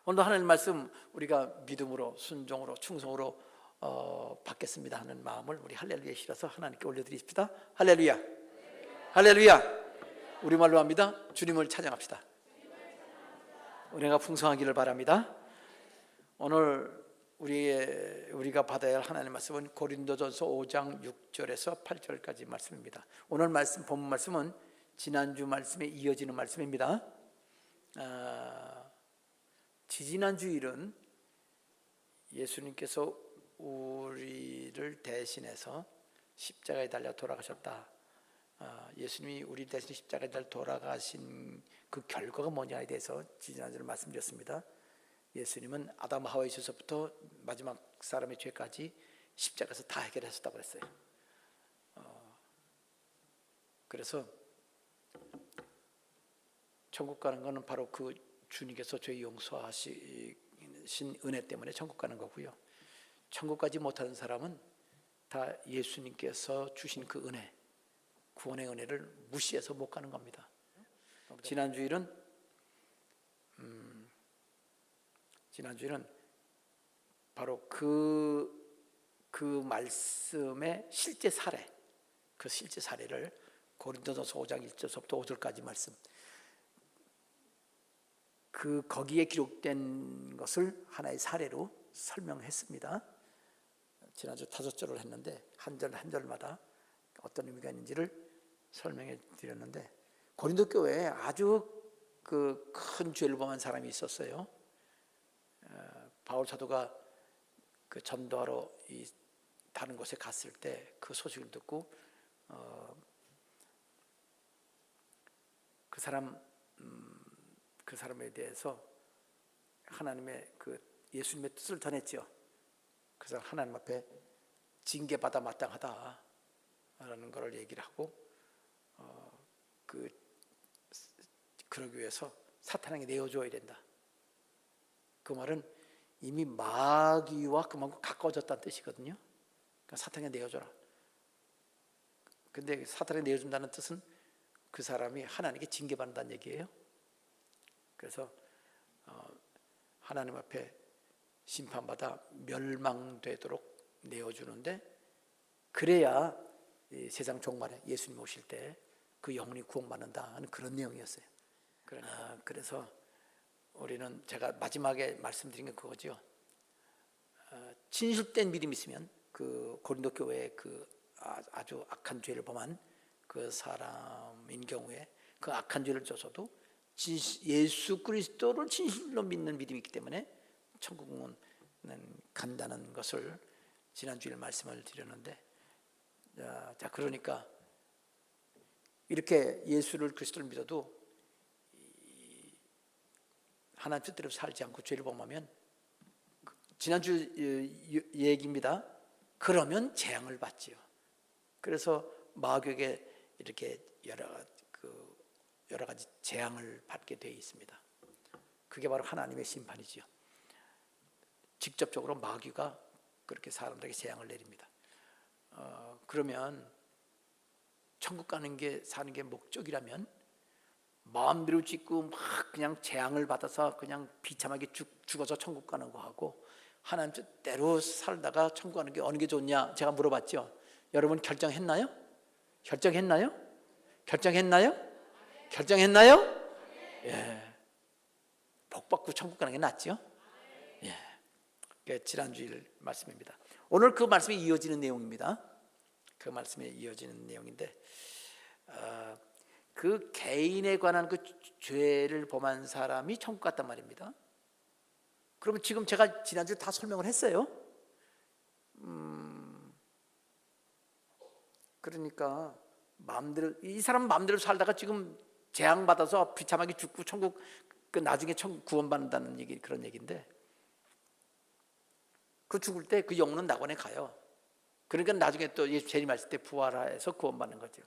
오늘도 하나님 말씀 우리가 믿음으로 순종으로 충성으로 받겠습니다 하는 마음을 우리 할렐루야에 실어서 하나님께 올려드립시다. 할렐루야, 할렐루야. 우리말로 합니다. 주님을 찬양합시다. 은혜가 풍성하기를 바랍니다. 오늘 우리가 받아야 할 하나님의 말씀은 고린도전서 5장 6절에서 8절까지 말씀입니다. 오늘 말씀, 본문 말씀은 지난주 말씀에 이어지는 말씀입니다. 지지난 주일은 예수님께서 우리를 대신해서 십자가에 달려 돌아가셨다. 예수님이 우리 대신 십자가에 달려 돌아가신 그 결과가 뭐냐에 대해서 지난주에 말씀드렸습니다. 예수님은 아담 하와에 있어서부터 마지막 사람의 죄까지 십자가에서 다 해결하셨다고 그랬어요. 그래서 천국 가는 것은 바로 그 주님께서 죄 용서하신 은혜 때문에 천국 가는 거고요. 천국 가지 못하는 사람은 다 예수님께서 주신 그 은혜, 구원의 은혜를 무시해서 못 가는 겁니다. 지난주일은 바로 그 말씀의 실제 사례, 그 실제 사례를 고린도전서 5장 1절부터 5절까지 말씀, 거기에 기록된 것을 하나의 사례로 설명했습니다. 지난주 5절을 했는데 한 절 한 절마다 어떤 의미가 있는지를 설명해 드렸는데, 고린도 교회에 아주 그 큰 죄를 범한 사람이 있었어요. 바울 사도가 그 전도하러 다른 곳에 갔을 때 그 소식을 듣고 그 사람에 대해서 하나님의 예수님의 뜻을 전했죠. 그래서 하나님 앞에 징계받아 마땅하다라는 것을 얘기를 하고 그러기 위해서 사탄에게 내어줘야 된다. 그 말은 이미 마귀와 그만큼 가까워졌다는 뜻이거든요. 그러니까 사탄에게 내어줘라. 근데 사탄에게 내어준다는 뜻은 그 사람이 하나님께 징계받는다는 얘기예요. 그래서 하나님 앞에 심판받아 멸망되도록 내어주는데, 그래야 세상 종말에 예수님 오실 때 그 영혼이 구원받는다 하는 그런 내용이었어요. 그래서 우리는, 제가 마지막에 말씀드린 게 그거죠. 진실된 믿음이 있으면 그 고린도 교회의 그 아주 악한 죄를 범한 그 사람인 경우에 그 악한 죄를 져서도 예수 그리스도를 진실로 믿는 믿음이 있기 때문에 천국은 간다는 것을 지난주에 말씀을 드렸는데, 자, 그러니까 이렇게 예수를 그리스도를 믿어도 하나님 뜻대로 살지 않고 죄를 범하면, 지난주 얘기입니다. 그러면 재앙을 받지요. 그래서 마귀에게 이렇게 여러 가지 재앙을 받게 되어 있습니다. 그게 바로 하나님의 심판이지요. 직접적으로 마귀가 그렇게 사람들에게 재앙을 내립니다. 그러면 천국 가는 게, 사는 게 목적이라면 마음대로 짓고 막 그냥 재앙을 받아서 그냥 비참하게 죽어서 천국 가는 거하고, 하나님 뜻대로 살다가 천국 가는 게 어느 게 좋냐 제가 물어봤죠. 여러분 결정했나요? 결정했나요? 결정했나요? 결정했나요? 예. 복 받고 천국 가는 게 낫죠? 예. 지난주일 말씀입니다. 오늘 그 말씀에 이어지는 내용입니다. 그 말씀에 이어지는 내용인데, 그 개인에 관한 그 죄를 범한 사람이 천국 갔단 말입니다. 그러면 지금 제가 지난주에 다 설명을 했어요. 그러니까 이 사람 마음대로 살다가 지금 재앙 받아서 비참하게 죽고 천국 나중에 천국 구원받는다는 얘기, 그런 얘기인데, 그 죽을 때 그 영혼은 낙원에 가요. 그러니까 나중에 또 예수 재림하실 때 부활해서 구원받는 거죠.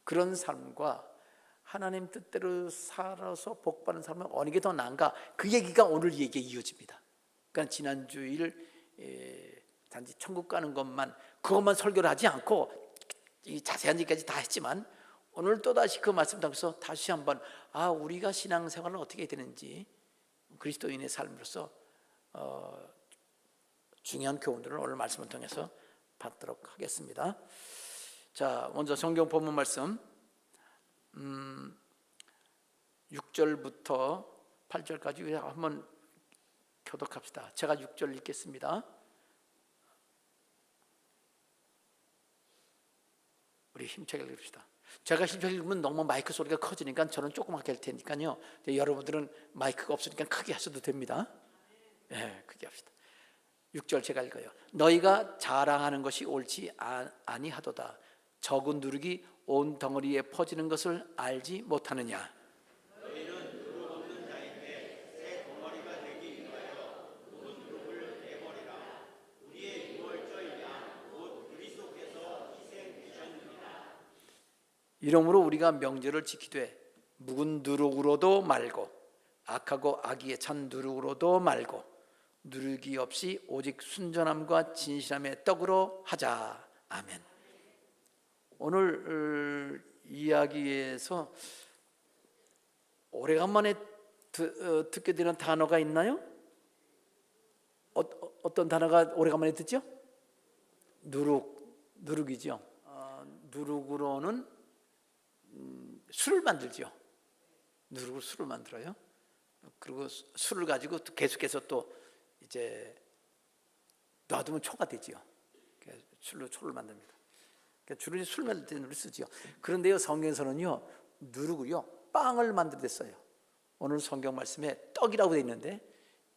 그런 삶과 하나님 뜻대로 살아서 복받는 삶은 어느 게 더 나은가, 그 얘기가 오늘 얘기에 이어집니다. 그러니까 지난주일 단지 천국 가는 그것만 설교를 하지 않고 이 자세한 얘기까지 다 했지만, 오늘 또다시 그 말씀 통해서 다시 한번 우리가 신앙생활은 어떻게 되는지, 그리스도인의 삶으로서 중요한 교훈들을 오늘 말씀을 통해서 받도록 하겠습니다. 자, 먼저 성경 본문 말씀 6절부터 8절까지 한번 교독합시다. 제가 6절 읽겠습니다. 우리 힘차게 읽읍시다. 제가 힘차게 읽으면 너무 마이크 소리가 커지니까 저는 조그맣게 할 테니까요. 여러분들은 마이크가 없으니까 크게 하셔도 됩니다. 크게 합시다. 6절 제가 읽어요. 너희가 자랑하는 것이 옳지 아니하도다. 적은 누룩이 온 덩어리에 퍼지는 것을 알지 못하느냐. 너희는 누룩 없는 자인데 새 덩어리가 되기 위하여 묻은 누룩을 내버리라. 우리의 유월절 양 곧 그리스도께서 희생되셨느니라. 이러므로 우리가 명절을 지키되 묵은 누룩으로도 말고 악하고 악의에 찬 누룩으로도 말고 누룩이 없이 오직 순전함과 진실함의 떡으로 하자. 아멘. 오늘 이야기에서 오래간만에 듣게 되는 단어가 있나요? 어떤 단어가 오래간만에 듣죠? 누룩이죠. 누룩으로는 술을 만들죠. 누룩으로 술을 만들어요. 그리고 술을 가지고 계속해서 또 이제 놔두면 초가 되지요. 술로 초를 만듭니다. 주로 술 만들 때 누룩을 쓰지요. 그런데요, 성경에서는요, 누룩을요, 빵을 만들었어요. 오늘 성경 말씀에 떡이라고 되어 있는데,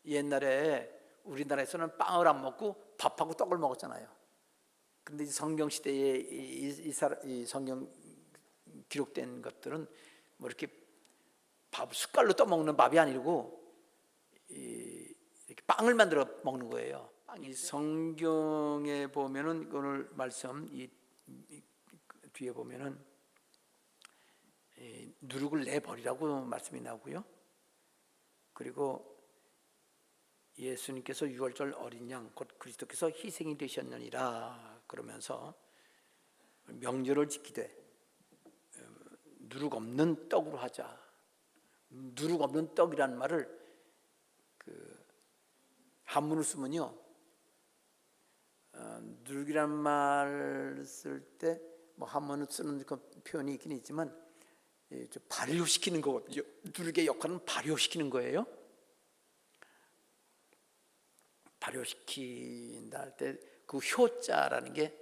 옛날에 우리나라에서는 빵을 안 먹고 밥하고 떡을 먹었잖아요. 그런데 성경 시대에 이 성경 기록된 것들은 뭐 이렇게 밥 숟갈로 떠먹는 밥이 아니고 이렇게 빵을 만들어 먹는 거예요. 이 성경에 보면은 오늘 말씀 이 뒤에 보면은 누룩을 내버리라고 말씀이 나오고요. 그리고 예수님께서 유월절 어린 양 곧 그리스도께서 희생이 되셨느니라 그러면서 명절을 지키되 누룩 없는 떡으로 하자. 누룩 없는 떡이라는 말을 한문을 쓰면요, 누룩이란 말을 쓸 때 뭐 한문을 쓰는 그 표현이 있긴 있지만 발효시키는 거거든요. 누룩의 역할은 발효시키는 거예요. 발효시킨다 할 때 그 효자라는 게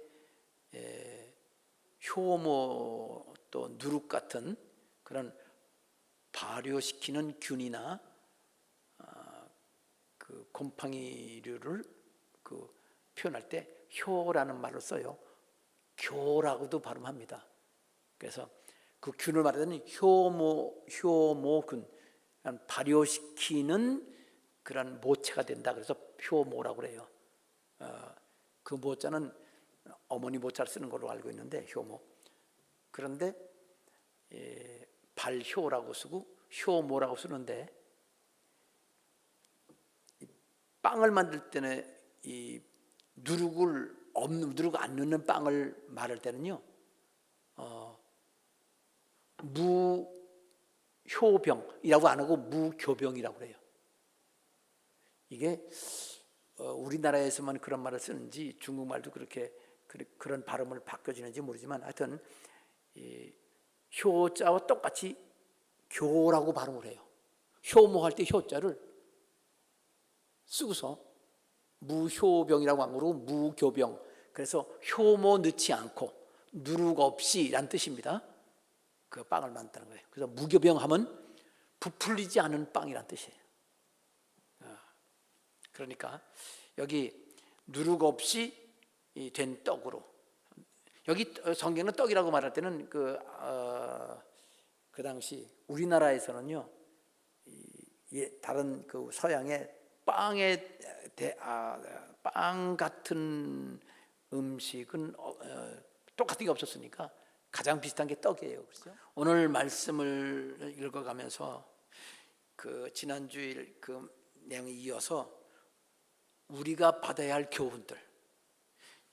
효모 또 누룩 같은 그런 발효시키는 균이나 그 곰팡이류를 표현할 때 효라는 말을 써요. 교라고도 발음합니다. 그래서 그 균을 말하자면 효모균, 발효시키는 그런 모체가 된다. 그래서 효모라고 그래요. 그 모자는 어머니 모자를 쓰는 걸로 알고 있는데 효모. 그런데 발효라고 쓰고 효모라고 쓰는데, 빵을 만들 때는 이 누룩 안 넣는 빵을 말할 때는요, 무효병이라고 안 하고 무교병이라고 그래요. 이게 우리나라에서만 그런 말을 쓰는지 중국말도 그런 발음을 바뀌어지는지 모르지만, 하여튼 이 효자와 똑같이 교라고 발음을 해요. 효모할 때 효자를 쓰고서 무효병이라고 안 그러고 무교병, 그래서 효모 넣지 않고 누룩 없이 라는 뜻입니다. 그 빵을 만드는 거예요. 그래서 무교병 하면 부풀리지 않은 빵이란 뜻이에요. 그러니까 여기 누룩 없이 된 떡으로, 여기 성경은 떡이라고 말할 때는 그 당시 우리나라에서는요, 다른 그 서양의 빵 같은 음식은 똑같은 게 없었으니까 가장 비슷한 게 떡이에요. 그렇죠? 오늘 말씀을 읽어가면서 그 지난주일 그 내용에 이어서 우리가 받아야 할 교훈들,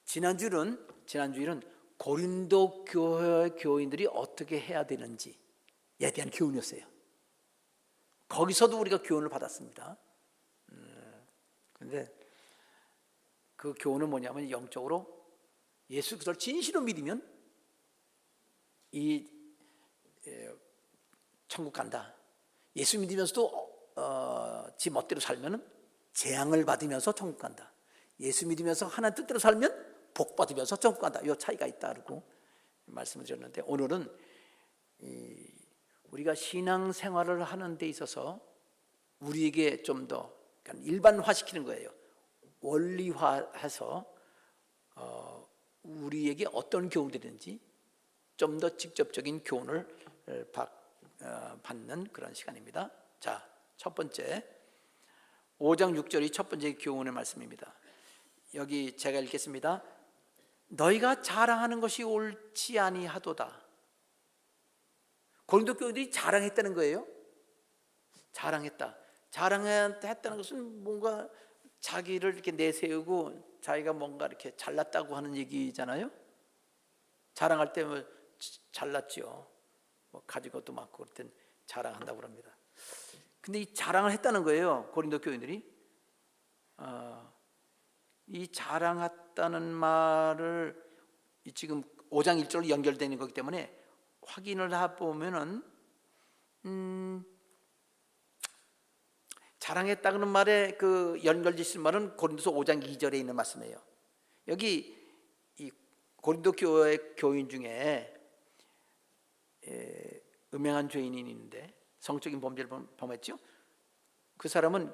지난주일은 고린도 교회 교인들이 어떻게 해야 되는지에 대한 교훈이었어요. 거기서도 우리가 교훈을 받았습니다. 그런데 그 교훈은 뭐냐면 영적으로 예수 그리스도를 진실로 믿으면 이 천국 간다. 예수 믿으면서도 지 멋대로 살면 재앙을 받으면서 천국 간다. 예수 믿으면서 하나님 뜻대로 살면 복 받으면서 천국 간다. 이 차이가 있다고 말씀을 드렸는데, 오늘은 우리가 신앙생활을 하는 데 있어서 우리에게 좀 더 일반화시키는 거예요. 원리화해서 우리에게 어떤 교훈들인지 좀 더 직접적인 교훈을 받는 그런 시간입니다. 자, 첫 번째 5장 6절이 첫 번째 교훈의 말씀입니다. 여기 제가 읽겠습니다. 너희가 자랑하는 것이 옳지 아니하도다. 고린도 교인들이 자랑했다는 거예요. 자랑했다는 것은 뭔가 자기를 이렇게 내세우고 자기가 뭔가 이렇게 잘났다고 하는 얘기잖아요. 자랑할 때 뭐 잘났죠. 뭐 가진 것도 많고 그럴 땐 자랑한다고 합니다. 근데 이 자랑을 했다는 거예요. 고린도 교인들이. 이 자랑했다는 말을 지금 5장 1절로 연결되는 거기 때문에 확인을 해보면은 자랑했다는 말에 그 연결되신 말은 고린도서 5장 2절에 있는 말씀이에요. 여기 이 고린도 교회 교인 중에 음행한 죄인이 있는데 성적인 범죄를 범했죠. 그 사람은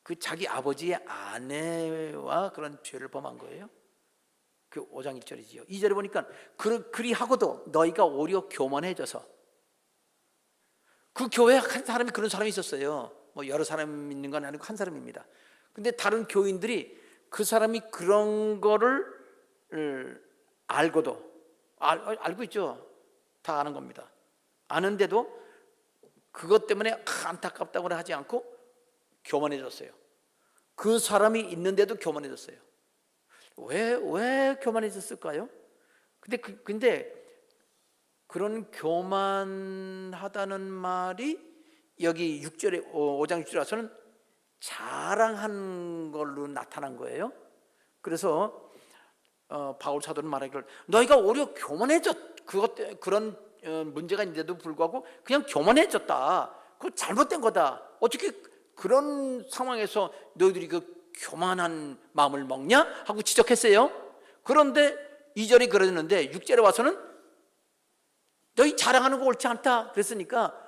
그 자기 아버지의 아내와 그런 죄를 범한 거예요. 그 5장 1절이지요. 2절에 보니까 그리하고도 너희가 오히려 교만해져서, 그 교회에 한 사람이 그런 사람이 있었어요. 뭐 여러 사람 있는 건 아니고 한 사람입니다. 근데 다른 교인들이 그 사람이 그런 거를 알고도 알고 있죠. 다 아는 겁니다. 아는데도 그것 때문에 안타깝다고 하지 않고 교만해졌어요. 그 사람이 있는데도 교만해졌어요. 왜 교만해졌을까요? 근데 그런 교만하다는 말이 여기 6절에 5장 6절에 와서는 자랑한 걸로 나타난 거예요. 그래서 바울 사도는 말하기를 너희가 오히려 교만해졌, 그런 문제가 있는데도 불구하고 그냥 교만해졌다. 그거 잘못된 거다. 어떻게 그런 상황에서 너희들이 그 교만한 마음을 먹냐? 하고 지적했어요. 그런데 2절이 그러는데 6절에 와서는 너희 자랑하는 거 옳지 않다 그랬으니까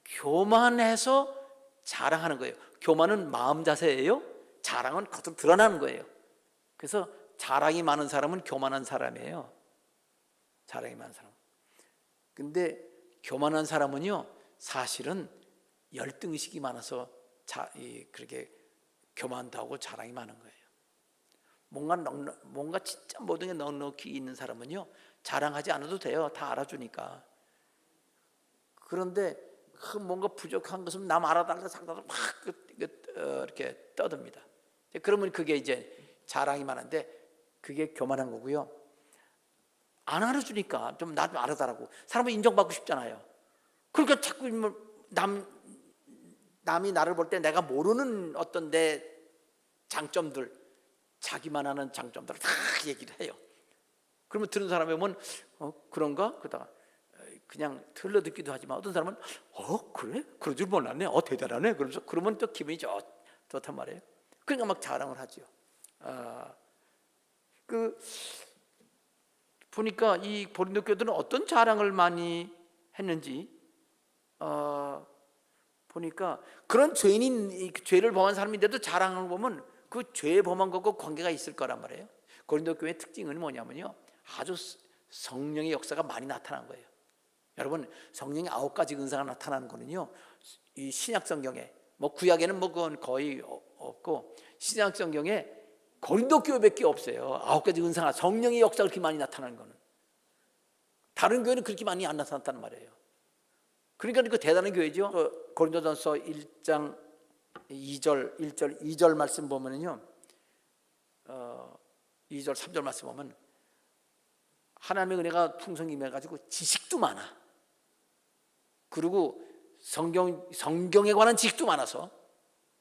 교만해서 자랑하는 거예요. 교만은 마음 자세예요. 자랑은 겉으로 드러나는 거예요. 그래서 자랑이 많은 사람은 교만한 사람이에요. 자랑이 많은 사람. 근데 교만한 사람은요, 사실은 열등의식이 많아서 그렇게 교만도 하고 자랑이 많은 거예요. 뭔가 진짜 모든 게 넉넉히 있는 사람은요, 자랑하지 않아도 돼요. 다 알아주니까. 그런데 뭔가 부족한 것은 남 알아달라 상달라 막 이렇게 떠듭니다. 그러면 그게 이제 자랑이 많은데 그게 교만한 거고요. 안 알아주니까 좀 나 좀 알아달라고. 사람은 인정받고 싶잖아요. 그러니까 자꾸 남이 나를 볼 때 내가 모르는 어떤 내 장점들, 자기만 아는 장점들을 다 얘기를 해요. 그러면 들은 사람이 보면 그런가? 그러다가 그냥 틀려 듣기도 하지만 어떤 사람은 그래? 그럴 줄 몰랐네. 대단하네. 그러면 또 기분이 좋단 말이에요. 그러니까 막 자랑을 하죠. 보니까 이 고린도 교들은 어떤 자랑을 많이 했는지 보니까 그런 죄를 범한 사람인데도 자랑을 보면 그 죄 범한 것과 관계가 있을 거란 말이에요. 고린도 교회의 특징은 뭐냐면요, 아주 성령의 역사가 많이 나타난 거예요. 여러분, 성령의 9가지 은사가 나타나는 거는요, 이 신약 성경에 뭐 구약에는 뭐 그건 거의 없고 신약 성경에 고린도 교회밖에 없어요. 9가지 은사가, 성령의 역사가 그렇게 많이 나타나는 거는. 다른 교회는 그렇게 많이 안 나타났다는 말이에요. 그러니까 그 대단한 교회죠. 고린도전서 1장 2절 말씀 보면은요, 2절 3절 말씀 보면 하나님의 은혜가 풍성히 임해가지고 지식도 많아. 그리고 성경에 관한 지식도 많아서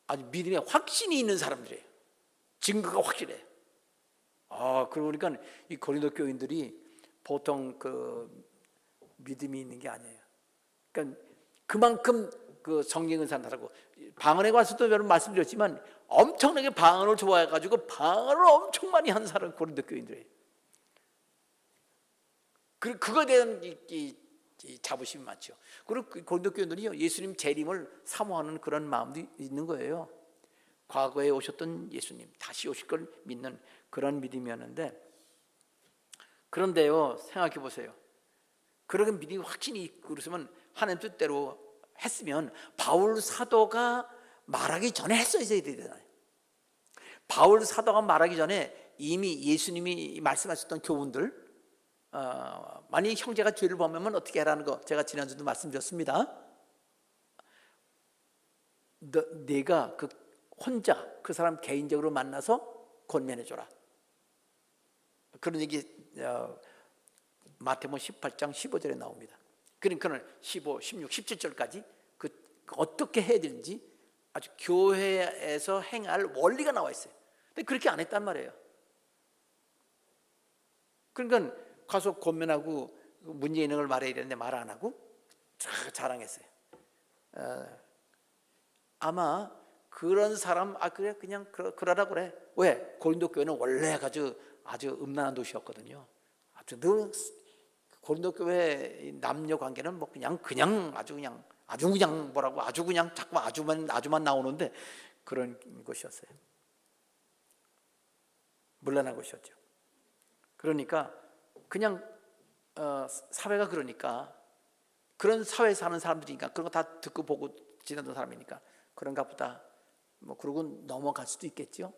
아주 믿음에 확신이 있는 사람들이에요. 증거가 확실해요. 그러니까 이 고린도 교인들이 보통 그 믿음이 있는 게 아니에요. 그러니까 그만큼 그 성경 은사하고 방언에 관해서도 여러분 말씀드렸지만 엄청나게 방언을 좋아해가지고 방언을 엄청 많이 한 사람 고린도 교인들이에요. 그거에 대한 이 자부심이 많죠. 그리고 고린도 교인들이요, 예수님 재림을 사모하는 그런 마음도 있는 거예요. 과거에 오셨던 예수님 다시 오실 걸 믿는 그런 믿음이었는데, 그런데요, 생각해 보세요. 그렇게 믿음이 확신이 있고 그러면 하나님 뜻대로 했으면 바울 사도가 말하기 전에 했어야 되잖아요. 바울 사도가 말하기 전에 이미 예수님이 말씀하셨던 교훈들, 만약 형제가 죄를 범하면 어떻게 하라는 거 제가 지난주도 말씀드렸습니다. 내가 혼자 그 사람 개인적으로 만나서 권면해줘라. 그런 얘기 마태복음 18장 15절에 나옵니다. 그러니까 15, 16, 17절까지 어떻게 해야 되는지 아주 교회에서 행할 원리가 나와 있어요. 근데 그렇게 안 했단 말이에요. 그러니까 가서 권면하고 문제 있는 걸 말해야 되는데 말 안 하고 자랑했어요. 아마 그런 사람 그래 그냥 그러라 그래. 왜? 고린도 교회는 원래 아주 음란한 도시였거든요. 아주 늘 고린도 교회 남녀 관계는 뭐 그냥 아주 그냥 뭐라고 아주 그냥 자꾸 아주만 나오는데 그런 곳이었어요. 물란한 곳이었죠. 그러니까 그냥 사회가 그러니까 그런 사회에 사는 사람들이니까 그런 거 다 듣고 보고 지내던 사람이니까 그런가 보다 뭐 그러고 넘어갈 수도 있겠죠.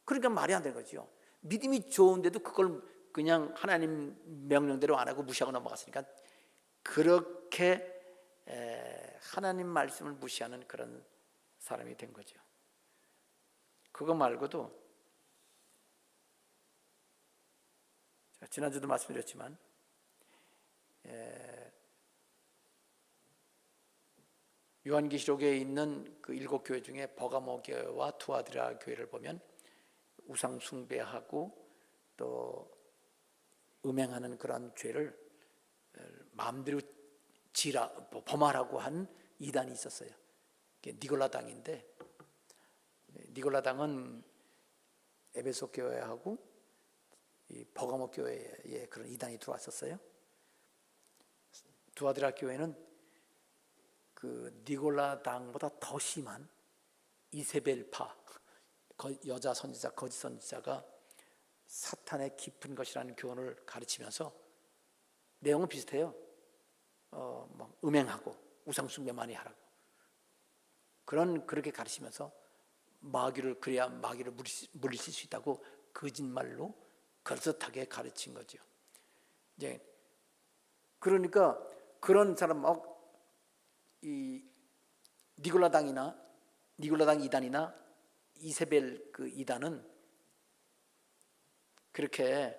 그러니까 말이 안 되는 거죠. 믿음이 좋은데도 그걸 그냥 하나님 명령대로 안 하고 무시하고 넘어갔으니까 그렇게 하나님 말씀을 무시하는 그런 사람이 된 거죠. 그거 말고도 지난주도 말씀드렸지만 요한계시록에 있는 그 7교회 중에 버가모 교회와 투아디라 교회를 보면 우상 숭배하고 또 음행하는 그런 죄를 마음대로 범하라고 한 이단이 있었어요. 니골라당인데, 니골라당은 에베소 교회하고 이 버가모 교회에 그런 이단이 들어왔었어요. 두아디라 교회는 그 니골라당보다 더 심한 이세벨파, 여자 선지자, 거짓 선지자가 사탄의 깊은 것이라는 교훈을 가르치면서 내용은 비슷해요. 막 음행하고 우상숭배 많이 하라고 그렇게 가르치면서 그래야 마귀를 물리칠 수 있다고 거짓말로 그럴듯하게 가르친 거죠. 이제 그러니까 그런 사람 이 니골라당 이단이나 이세벨 그 이단은 그렇게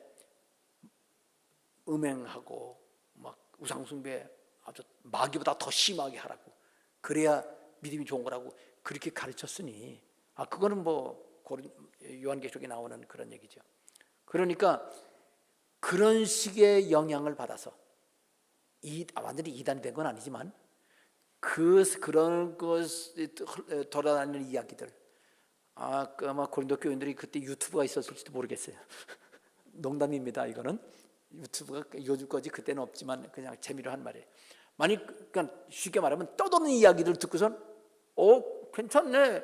음행하고 막 우상숭배 아주 마귀보다 더 심하게 하라고 그래야 믿음이 좋은 거라고 그렇게 가르쳤으니 그거는 뭐 요한계시록에 나오는 그런 얘기죠. 그러니까 그런 식의 영향을 받아서 완전히 이단이 된 건 아니지만 그런 것에 돌아다니는 이야기들 아마 고린도 교인들이 그때 유튜브가 있었을지도 모르겠어요. 농담입니다. 이거는 유튜브가 요즘까지 그때는 없지만 그냥 재미로 한 말이에요. 그러니까 쉽게 말하면 떠도는 이야기를 듣고선 괜찮네.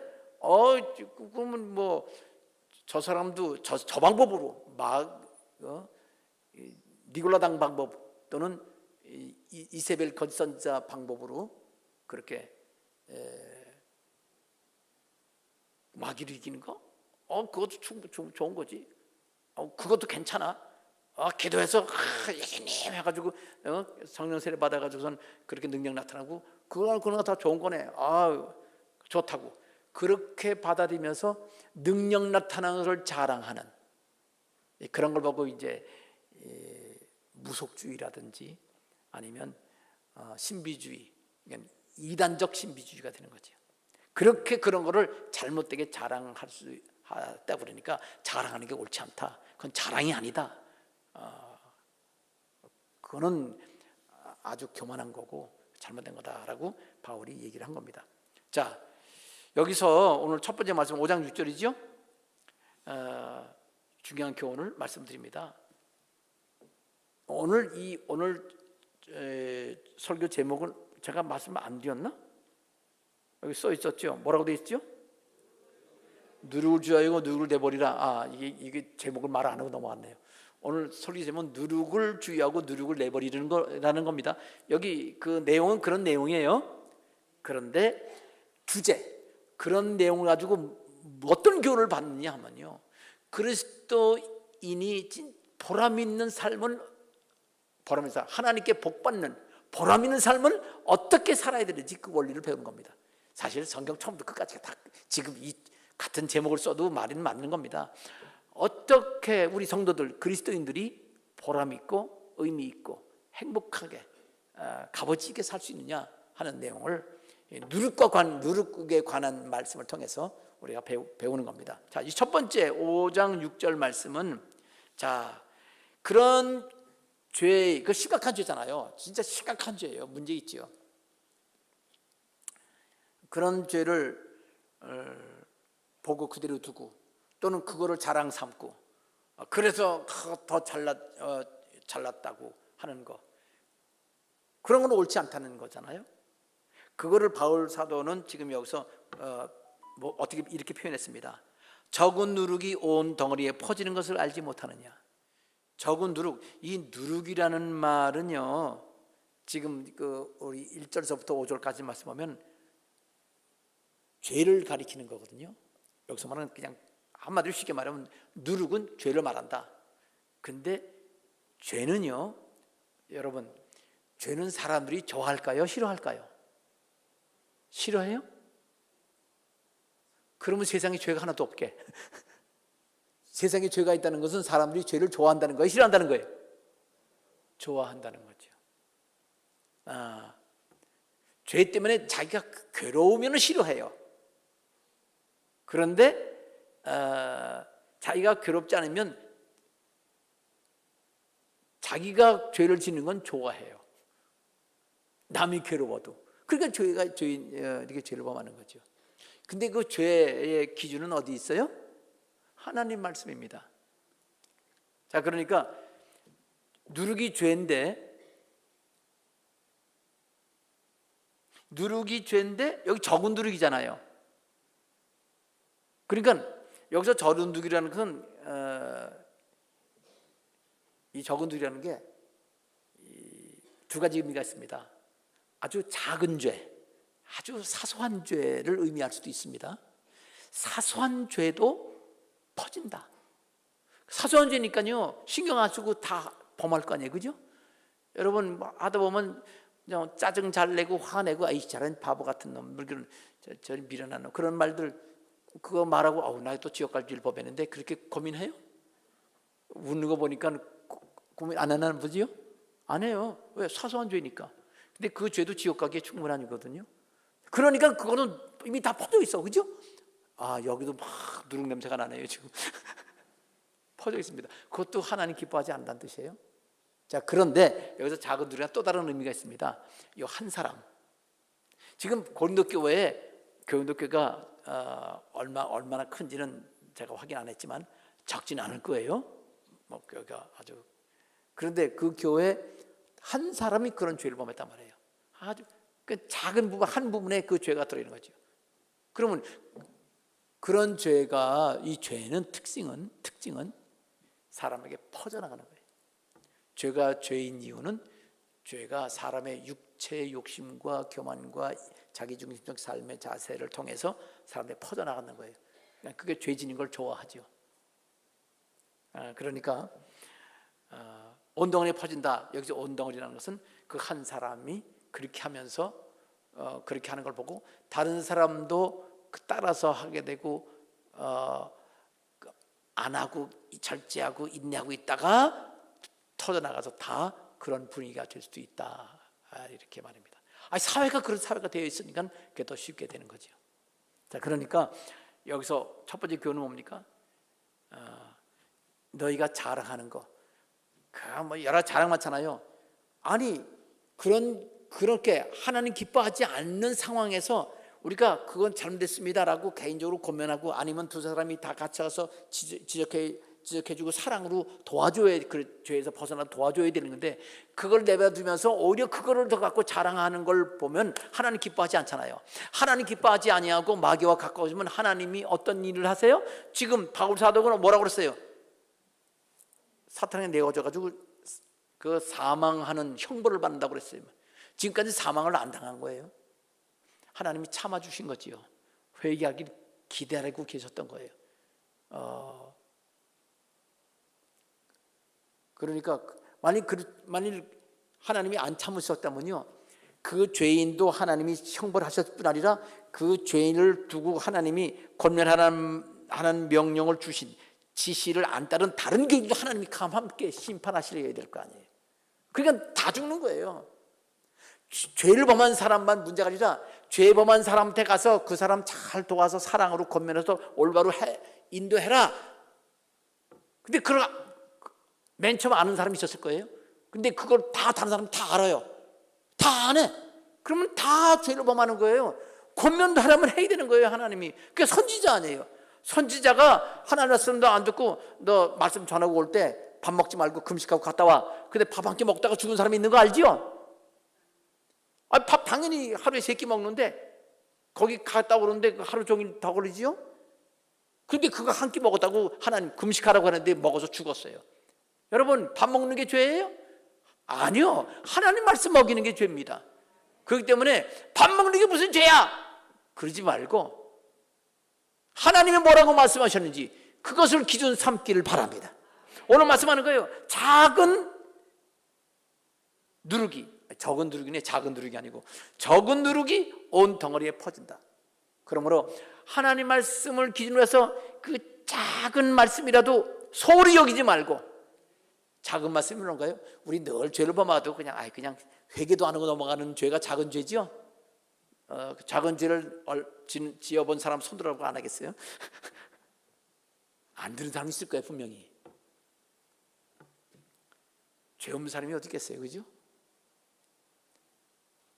그러면 뭐 저 사람도 저 방법으로 니골라당 방법 또는 이세벨 거짓 선지자 방법으로 그렇게 마귀를 이기는 거? 그것도 좋은 거지. 그것도 괜찮아. 기도해서 예수님 해가지고 성령 세례 받아가지고선 그렇게 능력 나타나고 그런 거 다 좋은 거네. 좋다고 그렇게 받아들이면서 능력 나타나는 것을 자랑하는 그런 걸 보고 이제 무속주의라든지 아니면 신비주의 그러니까 이단적 신비주의가 되는 거죠. 그렇게 그런 거를 잘못되게 자랑할 수 있다 그러니까 자랑하는 게 옳지 않다. 그건 자랑이 아니다. 그거는 아주 교만한 거고 잘못된 거다라고 바울이 얘기를 한 겁니다. 자, 여기서 오늘 첫 번째 말씀 5장 6절이죠. 중요한 교훈을 말씀드립니다. 오늘 설교 제목은 제가 말씀 안 드렸나? 여기 써 있었죠. 뭐라고 돼 있죠? 누룩을 주하고 누룩을 내버리라. 이게 제목을 말 안 하고 넘어갔네요. 오늘 설교 제목은 누룩을 주의하고 누룩을 내버리는 거라는 겁니다. 여기 그 내용은 그런 내용이에요. 그런데 주제, 그런 내용을 가지고 어떤 교훈을 받느냐 하면요, 그리스도인이 보람 있는 삶을, 보람있는 삶, 하나님께 복받는 보람 있는 삶을 어떻게 살아야 되는지 그 원리를 배운 겁니다. 사실 성경 처음부터 끝까지 다 지금 이 같은 제목을 써도 말은 맞는 겁니다. 어떻게 우리 성도들, 그리스도인들이 보람 있고 의미 있고 행복하게 값어치 있게 살 수 있느냐 하는 내용을 누룩에 관한 말씀을 통해서 우리가 배우는 겁니다. 자, 이 첫 번째 5장 6절 말씀은, 자, 그런 죄, 그 심각한 죄잖아요. 진짜 심각한 죄예요. 문제 있죠. 그런 죄를 보고 그대로 두고 또는 그거를 자랑 삼고 그래서 더 잘났다고 하는 거, 그런 건 옳지 않다는 거잖아요. 그거를 바울 사도는 지금 여기서 어떻게 이렇게 표현했습니다. 적은 누룩이 온 덩어리에 퍼지는 것을 알지 못하느냐. 적은 누룩, 이 누룩이라는 말은요, 지금 우리 1절서부터 5절까지 말씀 보면 죄를 가리키는 거거든요. 여기서 말하는, 그냥 한마디로 쉽게 말하면 누룩은 죄를 말한다. 근데 죄는요, 여러분, 죄는 사람들이 좋아할까요? 싫어할까요? 싫어해요? 그러면 세상에 죄가 하나도 없게. 세상에 죄가 있다는 것은 사람들이 죄를 좋아한다는 거예요? 싫어한다는 거예요? 좋아한다는 거죠. 죄 때문에 자기가 괴로우면 싫어해요. 그런데 자기가 괴롭지 않으면 자기가 죄를 짓는 건 좋아해요. 남이 괴로워도. 그러니까 이렇게 죄를 범하는 거죠. 근데 그 죄의 기준은 어디 있어요? 하나님 말씀입니다. 자, 그러니까 누룩이 죄인데 여기 적은 누룩이잖아요. 그러니까 여기서 적은 누룩이라는 건 이 적은 누룩이라는 게 두 가지 의미가 있습니다. 아주 작은 죄, 아주 사소한 죄를 의미할 수도 있습니다. 사소한 죄도 퍼진다. 사소한 죄니까요, 신경 안 쓰고 다 범할 거 아니에요, 그죠? 여러분 하다 보면 짜증 잘 내고 화내고, 아이 저런 바보 같은 놈, 저런 미련한 놈, 그런 말들 그거 말하고 나 또 지옥 갈 줄 법했는데 그렇게 고민해요? 웃는 거 보니까 고민 안 하나 보지요? 안 해요. 왜? 사소한 죄니까. 근데 그 죄도 지옥 가기에 충분하거든요. 그러니까 그거는 이미 다 퍼져 있어, 그죠? 여기도 막 누룩 냄새가 나네요 지금. 퍼져 있습니다. 그것도 하나님 기뻐하지 않는다는 뜻이에요. 자, 그런데 여기서 작은 누룩이나 또 다른 의미가 있습니다. 이 한 사람, 지금 고린도 교회가 얼마나 큰지는 제가 확인 안 했지만 적지는 않을 거예요. 교회가 아주, 그런데 그 교회 한 사람이 그런 죄를 범했단 말이에요. 아주 그 작은 부분, 한 부분에 그 죄가 들어있는 거죠. 그러면 그런 죄가, 이 죄는 특징은 사람에게 퍼져나가는 거예요. 죄가 죄인 이유는 죄가 사람의 육체의 욕심과 교만과 자기중심적 삶의 자세를 통해서 사람들이 퍼져나가는 거예요. 그게 죄 지는 걸 좋아하죠. 그러니까 온 덩어리에 퍼진다. 여기서 온 덩어리라는 것은 그 한 사람이 그렇게 하면서 그렇게 하는 걸 보고 다른 사람도 따라서 하게 되고 안 하고 절제하고 인내하고 있다가 터져나가서 다 그런 분위기가 될 수도 있다, 이렇게 말입니다. 아니, 사회가 그런 사회가 되어 있으니까 그게 더 쉽게 되는 거죠. 자, 그러니까 여기서 첫 번째 교훈은 뭡니까? 너희가 자랑하는 거, 뭐 여러 자랑 많잖아요. 아니, 그렇게 하나님 기뻐하지 않는 상황에서 우리가 그건 잘못됐습니다라고 개인적으로 권면하고, 아니면 두 사람이 다 같이 가서 지적해주고 사랑으로 도와줘야, 그 죄에서 벗어나 도와줘야 되는 건데, 그걸 내버려두면서 오히려 그거를 더 갖고 자랑하는 걸 보면 하나님 기뻐하지 않잖아요. 하나님 기뻐하지 아니하고 마귀와 가까워지면 하나님이 어떤 일을 하세요? 지금 바울 사도는 뭐라고 그랬어요? 사탄에 내어져가지고 그 사망하는 형벌을 받는다고 그랬어요. 지금까지 사망을 안 당한 거예요. 하나님이 참아주신 거지요. 회개하길 기다리고 계셨던 거예요. 그러니까 만일 하나님이 안 참으셨다면요, 그 죄인도 하나님이 형벌하셨을 뿐 아니라 그 죄인을 두고 하나님이 권면하라는 명령을 주신, 지시를 안 따른 다른 교인도 하나님이 함께 심판하시려야 될 거 아니에요. 그러니까 다 죽는 거예요. 죄를 범한 사람만 문제가 아니라 죄 범한 사람한테 가서 그 사람 잘 도와서 사랑으로 권면해서 올바로 인도해라. 근데 그걸 맨 처음 아는 사람이 있었을 거예요. 근데 그걸 다 다른 사람이 다 알아요. 다 안 해. 그러면 다 죄를 범하는 거예요. 권면도 하려면 해야 되는 거예요, 하나님이. 그게 선지자 아니에요. 선지자가 하나님 말씀도 안 듣고 너 말씀 전하고 올 때 밥 먹지 말고 금식하고 갔다 와. 근데 밥 한 끼 먹다가 죽은 사람이 있는 거 알지요? 밥 당연히 하루에 3끼 먹는데 거기 갔다 오는데 하루 종일 더 걸리지요? 근데 그거 한 끼 먹었다고 하나님 금식하라고 하는데 먹어서 죽었어요. 여러분, 밥 먹는 게 죄예요? 아니요. 하나님 말씀 먹이는 게 죄입니다. 그렇기 때문에 밥 먹는 게 무슨 죄야? 그러지 말고 하나님이 뭐라고 말씀하셨는지 그것을 기준 삼기를 바랍니다. 오늘 말씀하는 거예요. 작은 누룩이, 적은 누룩이네, 작은 누룩이 아니고 적은 누룩이 온 덩어리에 퍼진다. 그러므로 하나님 말씀을 기준으로 해서 그 작은 말씀이라도 소홀히 여기지 말고, 작은 말씀이 그런가요? 우리 늘 죄를 범하도 그냥 회개도 안 하고 넘어가는 죄가 작은 죄죠. 작은 죄를 지어본 사람 손들어보고 안 하겠어요? 안 들은 사람 있을 거예요, 분명히. 죄 없는 사람이 어디 있겠어요, 그죠?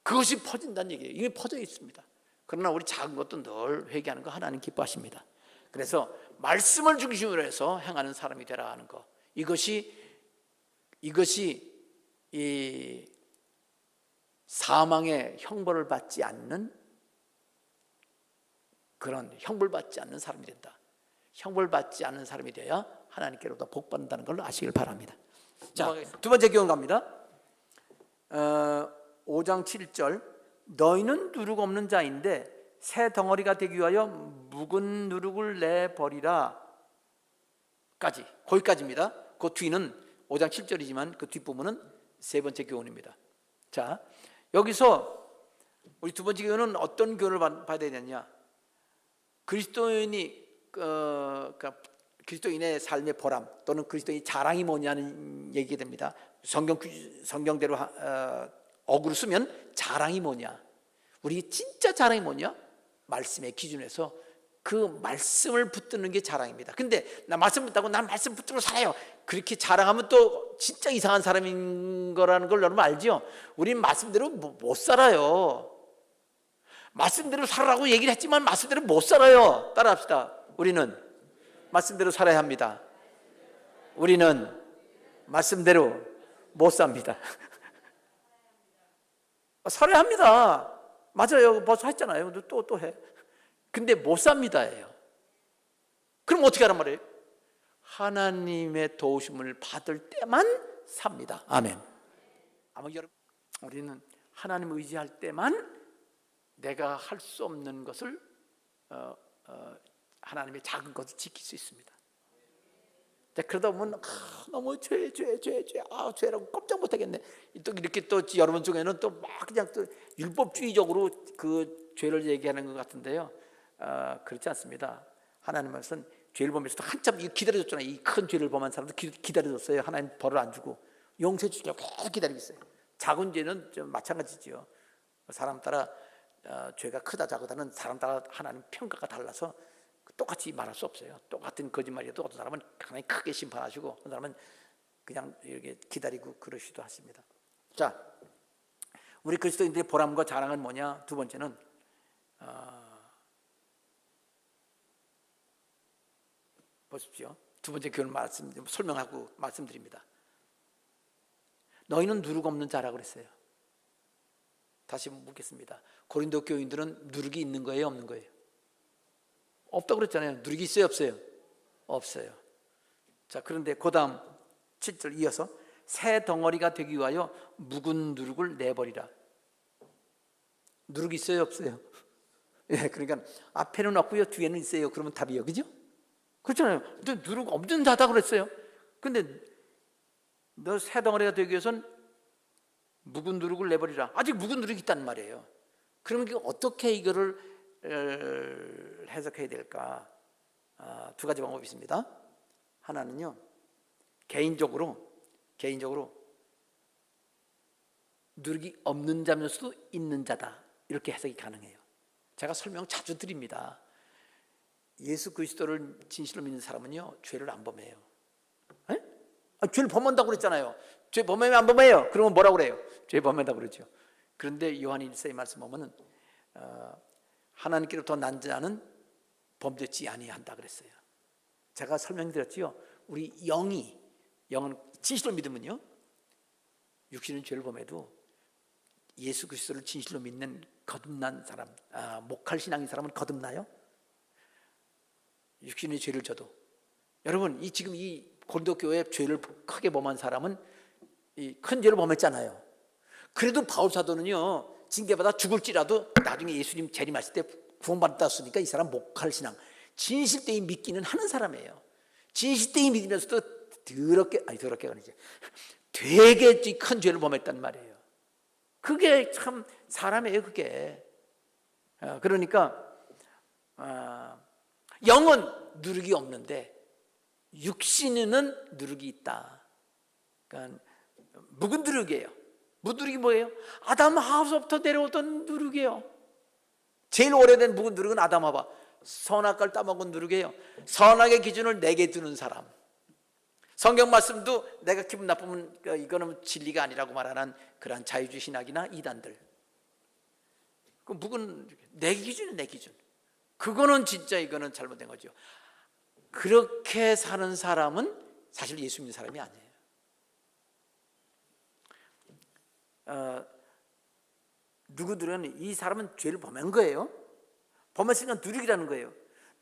그것이 퍼진다는 얘기예요. 이미 퍼져 있습니다. 그러나 우리 작은 것도 늘 회개하는 거 하나님 기뻐하십니다. 그래서 말씀을 중심으로 해서 행하는 사람이 되라 하는 거, 이것이 이 사망의 형벌을 받지 않는, 그런 형벌받지 않는 사람이 된다. 형벌받지 않는 사람이 돼야 하나님께로부터 복 받는다는 걸 아시길 바랍니다. 자, 두 번째 교훈 갑니다. 5장 7절, 너희는 누룩 없는 자인데 새 덩어리가 되기 위하여 묵은 누룩을 내버리라 까지, 거기까지입니다. 그 뒤는 5장 7절이지만 그 뒷부분은 세 번째 교훈입니다. 자, 여기서 우리 두 번째 교훈은 어떤 교훈을 받아야 되느냐? 그리스도인의 삶의 보람 또는 그리스도인의 자랑이 뭐냐는 얘기가 됩니다. 성경대로 어구로 쓰면 자랑이 뭐냐? 우리 진짜 자랑이 뭐냐? 말씀의 기준에서 그 말씀을 붙드는 게 자랑입니다. 근데 나 말씀 붙다고 난 말씀 붙들고 살아요, 그렇게 자랑하면 또 진짜 이상한 사람인 거라는 걸 여러분 알죠? 우리는 말씀대로 못 살아요. 말씀대로 살아라고 얘기를 했지만 말씀대로 못 살아요. 따라합시다. 우리는 말씀대로 살아야 합니다. 우리는 말씀대로 못 삽니다. 살아야 합니다. 맞아요. 벌써 했잖아요. 또 해. 근데 못 삽니다예요. 그럼 어떻게 하란 말이에요? 하나님의 도우심을 받을 때만 삽니다. 아멘. 아마 여러분, 우리는 하나님 의지할 때만 내가 할 수 없는 것을 하나님의 작은 것을 지킬 수 있습니다. 그러다 보면 너무 죄라고 꼼짝 못하겠네. 또 이렇게 또 여러분 중에는 또 막 그냥 또 율법주의적으로 그 죄를 얘기하는 것 같은데요. 그렇지 않습니다. 하나님 말씀, 죄를 범해서도 한참 기다려줬잖아요. 이 큰 죄를 범한 사람도 기다려줬어요. 하나님 벌을 안 주고 용서해 주려고 계속 기다리고 있어요. 작은 죄는 좀 마찬가지죠. 사람 따라 죄가 크다 작다는 사람 따라 하나님 평가가 달라서 똑같이 말할 수 없어요. 똑같은 거짓말이어도 어떤 사람은 하나님 크게 심판하시고 어떤 사람은 그냥 이렇게 기다리고 그러시도 하십니다. 자, 우리 그리스도인들의 보람과 자랑은 뭐냐? 두 번째는 보십시오. 두 번째 교훈 설명하고 말씀드립니다. 너희는 누룩 없는 자라고 그랬어요. 다시 묻겠습니다. 고린도 교인들은 누룩이 있는 거예요, 없는 거예요? 없다고 그랬잖아요. 누룩이 있어요, 없어요? 없어요. 자, 그런데 그 다음 7절 이어서 새 덩어리가 되기 위하여 묵은 누룩을 내버리라. 누룩이 있어요, 없어요? 예, 그러니까 앞에는 없고요, 뒤에는 있어요. 그러면 답이요, 그죠? 그렇잖아요. 너 누룩 없는 자다 그랬어요. 근데 너 새 덩어리가 되기 위해서는 묵은 누룩을 내버리라. 아직 묵은 누룩이 있다는 말이에요. 그러면 어떻게 이거를 해석해야 될까? 두 가지 방법이 있습니다. 하나는요, 개인적으로 누룩이 없는 자면서도 있는 자다, 이렇게 해석이 가능해요. 제가 설명 자주 드립니다. 예수 그리스도를 진실로 믿는 사람은요, 죄를 안 범해요. 죄를 범한다고 그랬잖아요. 죄 범하면 안 범해요. 그러면 뭐라고 그래요? 죄 범한다고 그러죠. 그런데 요한 1서의 말씀 보면은 하나님께로부터 난 자는 범죄치 아니한다 그랬어요. 제가 설명드렸지요. 우리 영은 진실로 믿으면요, 육신은 죄를 범해도 예수 그리스도를 진실로 믿는 거듭난 사람, 목할 신앙인 사람은 거듭나요? 육신의 죄를 져도. 여러분, 지금 이 고린도 교회에 죄를 크게 범한 사람은 큰 죄를 범했잖아요. 그래도 바울 사도는요, 징계받아 죽을지라도 나중에 예수님 재림하실 때 구원받았으니까 이 사람 목할 신앙, 진실되이 믿기는 하는 사람이에요. 진실되이 믿으면서도 더럽게 아니지, 되게 큰 죄를 범했단 말이에요. 그게 참 사람이에요, 그게. 그러니까 영은 누룩이 없는데 육신에는 누룩이 있다. 그러니까 묵은 누룩이에요. 묵은 누룩이 뭐예요? 아담 하와서부터 내려오던 누룩이에요. 제일 오래된 묵은 누룩은 아담 하와, 선악과를 따먹은 누룩이에요. 선악의 기준을 내게 두는 사람. 성경 말씀도 내가 기분 나쁘면 이거는 진리가 아니라고 말하는 그러한 자유주의 신학이나 이단들, 그 묵은 내 기준은 내 기준, 그거는 진짜 이거는 잘못된 거죠. 그렇게 사는 사람은 사실 예수 믿는 사람이 아니에요. 누구들은 이 사람은 죄를 범한 거예요. 범했으니까 누룩이라는 거예요.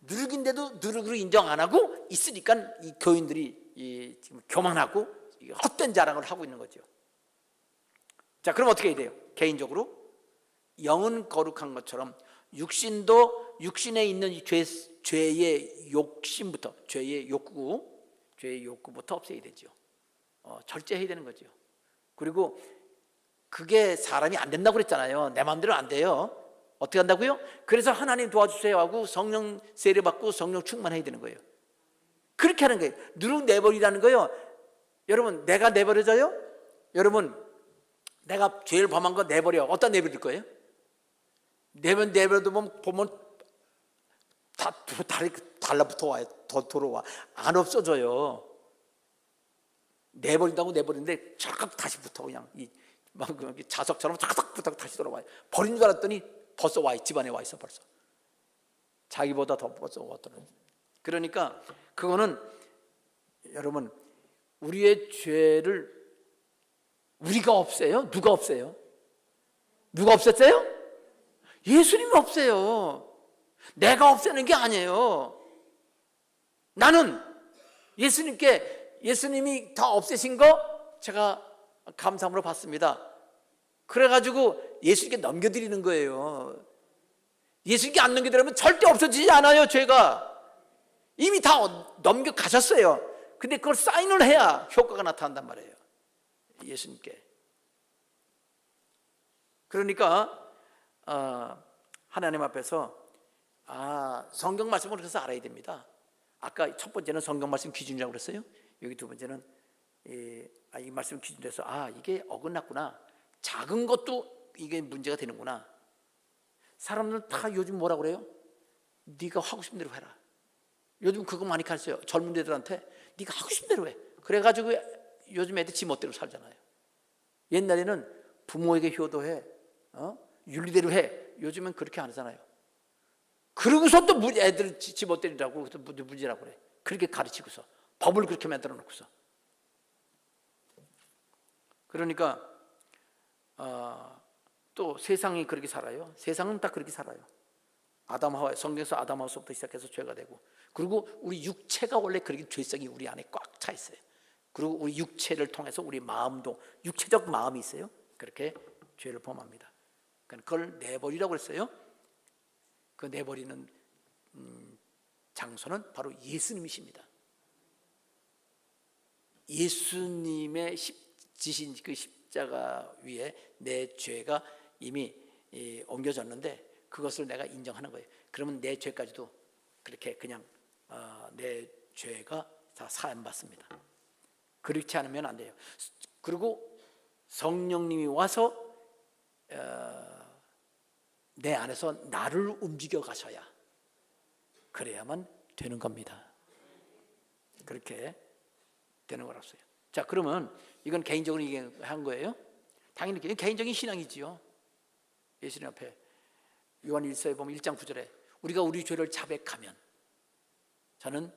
누룩인데도 누룩으로 인정 안 하고 있으니까 이 교인들이 지금 교만하고 헛된 자랑을 하고 있는 거죠. 자, 그럼 어떻게 해야 돼요? 개인적으로 영은 거룩한 것처럼 육신도 육신에 있는 이 죄의 욕심부터, 죄의 욕구부터 없애야 되죠. 절제해야 되는 거죠. 그리고 그게 사람이 안 된다고 그랬잖아요. 내 마음대로 안 돼요. 어떻게 한다고요? 그래서 하나님 도와주세요 하고 성령 세례 받고 성령 충만해야 되는 거예요. 그렇게 하는 거예요. 누룩 내버리라는 거예요. 여러분, 내가 내버려져요? 여러분, 내가 죄를 범한 거 내버려. 어디다 내버릴 거예요? 내버려도 보면 다 달라붙어 와요. 더 돌아와. 안 없어져요. 내버린다고 내버리는데 잠깐 다시 붙어, 그냥 막 자석처럼 착착 붙어 다시 돌아와요. 버린 줄 알았더니 벌써 집안에 와 있어. 벌써 자기보다 더 벌써 왔더라고요. 그러니까 그거는 여러분, 우리의 죄를 우리가 없애요? 누가 없애요? 누가 없앴어요? 예수님이 없애요. 내가 없애는 게 아니에요. 나는 예수님이 다 없애신 거 제가 감사함으로 받습니다. 그래가지고 예수님께 넘겨드리는 거예요. 예수님께 안 넘겨드리면 절대 없어지지 않아요. 죄가 이미 다 넘겨가셨어요. 근데 그걸 사인을 해야 효과가 나타난단 말이에요, 예수님께. 그러니까 하나님 앞에서 성경 말씀을 그래서 알아야 됩니다. 아까 첫 번째는 성경 말씀 기준이라고 그랬어요. 여기 두 번째는 이 말씀 기준에서 이게 어긋났구나. 작은 것도 이게 문제가 되는구나. 사람들은 다 요즘 뭐라 그래요? 네가 하고 싶은 대로 해라. 요즘 그거 많이 가르쳐요. 젊은 애들한테 네가 하고 싶은 대로 해. 그래가지고 요즘 애들 지 멋대로 살잖아요. 옛날에는 부모에게 효도해, 윤리대로 해. 요즘은 그렇게 안 하잖아요. 그러고서 또 애들 지 멋대로라고 또 문제라고 그래. 그렇게 가르치고서 법을 그렇게 만들어 놓고서. 그러니까 또 세상이 그렇게 살아요. 세상은 다 그렇게 살아요. 아담 하와, 성경에서 아담 하와서부터 시작해서 죄가 되고, 그리고 우리 육체가 원래 그렇게 죄성이 우리 안에 꽉 차 있어요. 그리고 우리 육체를 통해서 우리 마음도, 육체적 마음이 있어요. 그렇게 죄를 범합니다. 그걸 내버리라고 했어요. 그 내버리는 장소는 바로 예수님이십니다. 예수님의 지신 그 십자가 위에 내 죄가 이미 옮겨졌는데 그것을 내가 인정하는 거예요. 그러면 내 죄까지도 그렇게 그냥 내 죄가 다 사함받습니다. 그렇지 않으면 안 돼요. 그리고 성령님이 와서 내 안에서 나를 움직여 가셔야, 그래야만 되는 겁니다. 그렇게 되는 거라서요. 자, 그러면 이건 개인적으로 얘기한 거예요. 당연히 개인적인 신앙이지요. 예수님 앞에 요한 1서에 보면 1장 9절에 우리가 우리 죄를 자백하면, 저는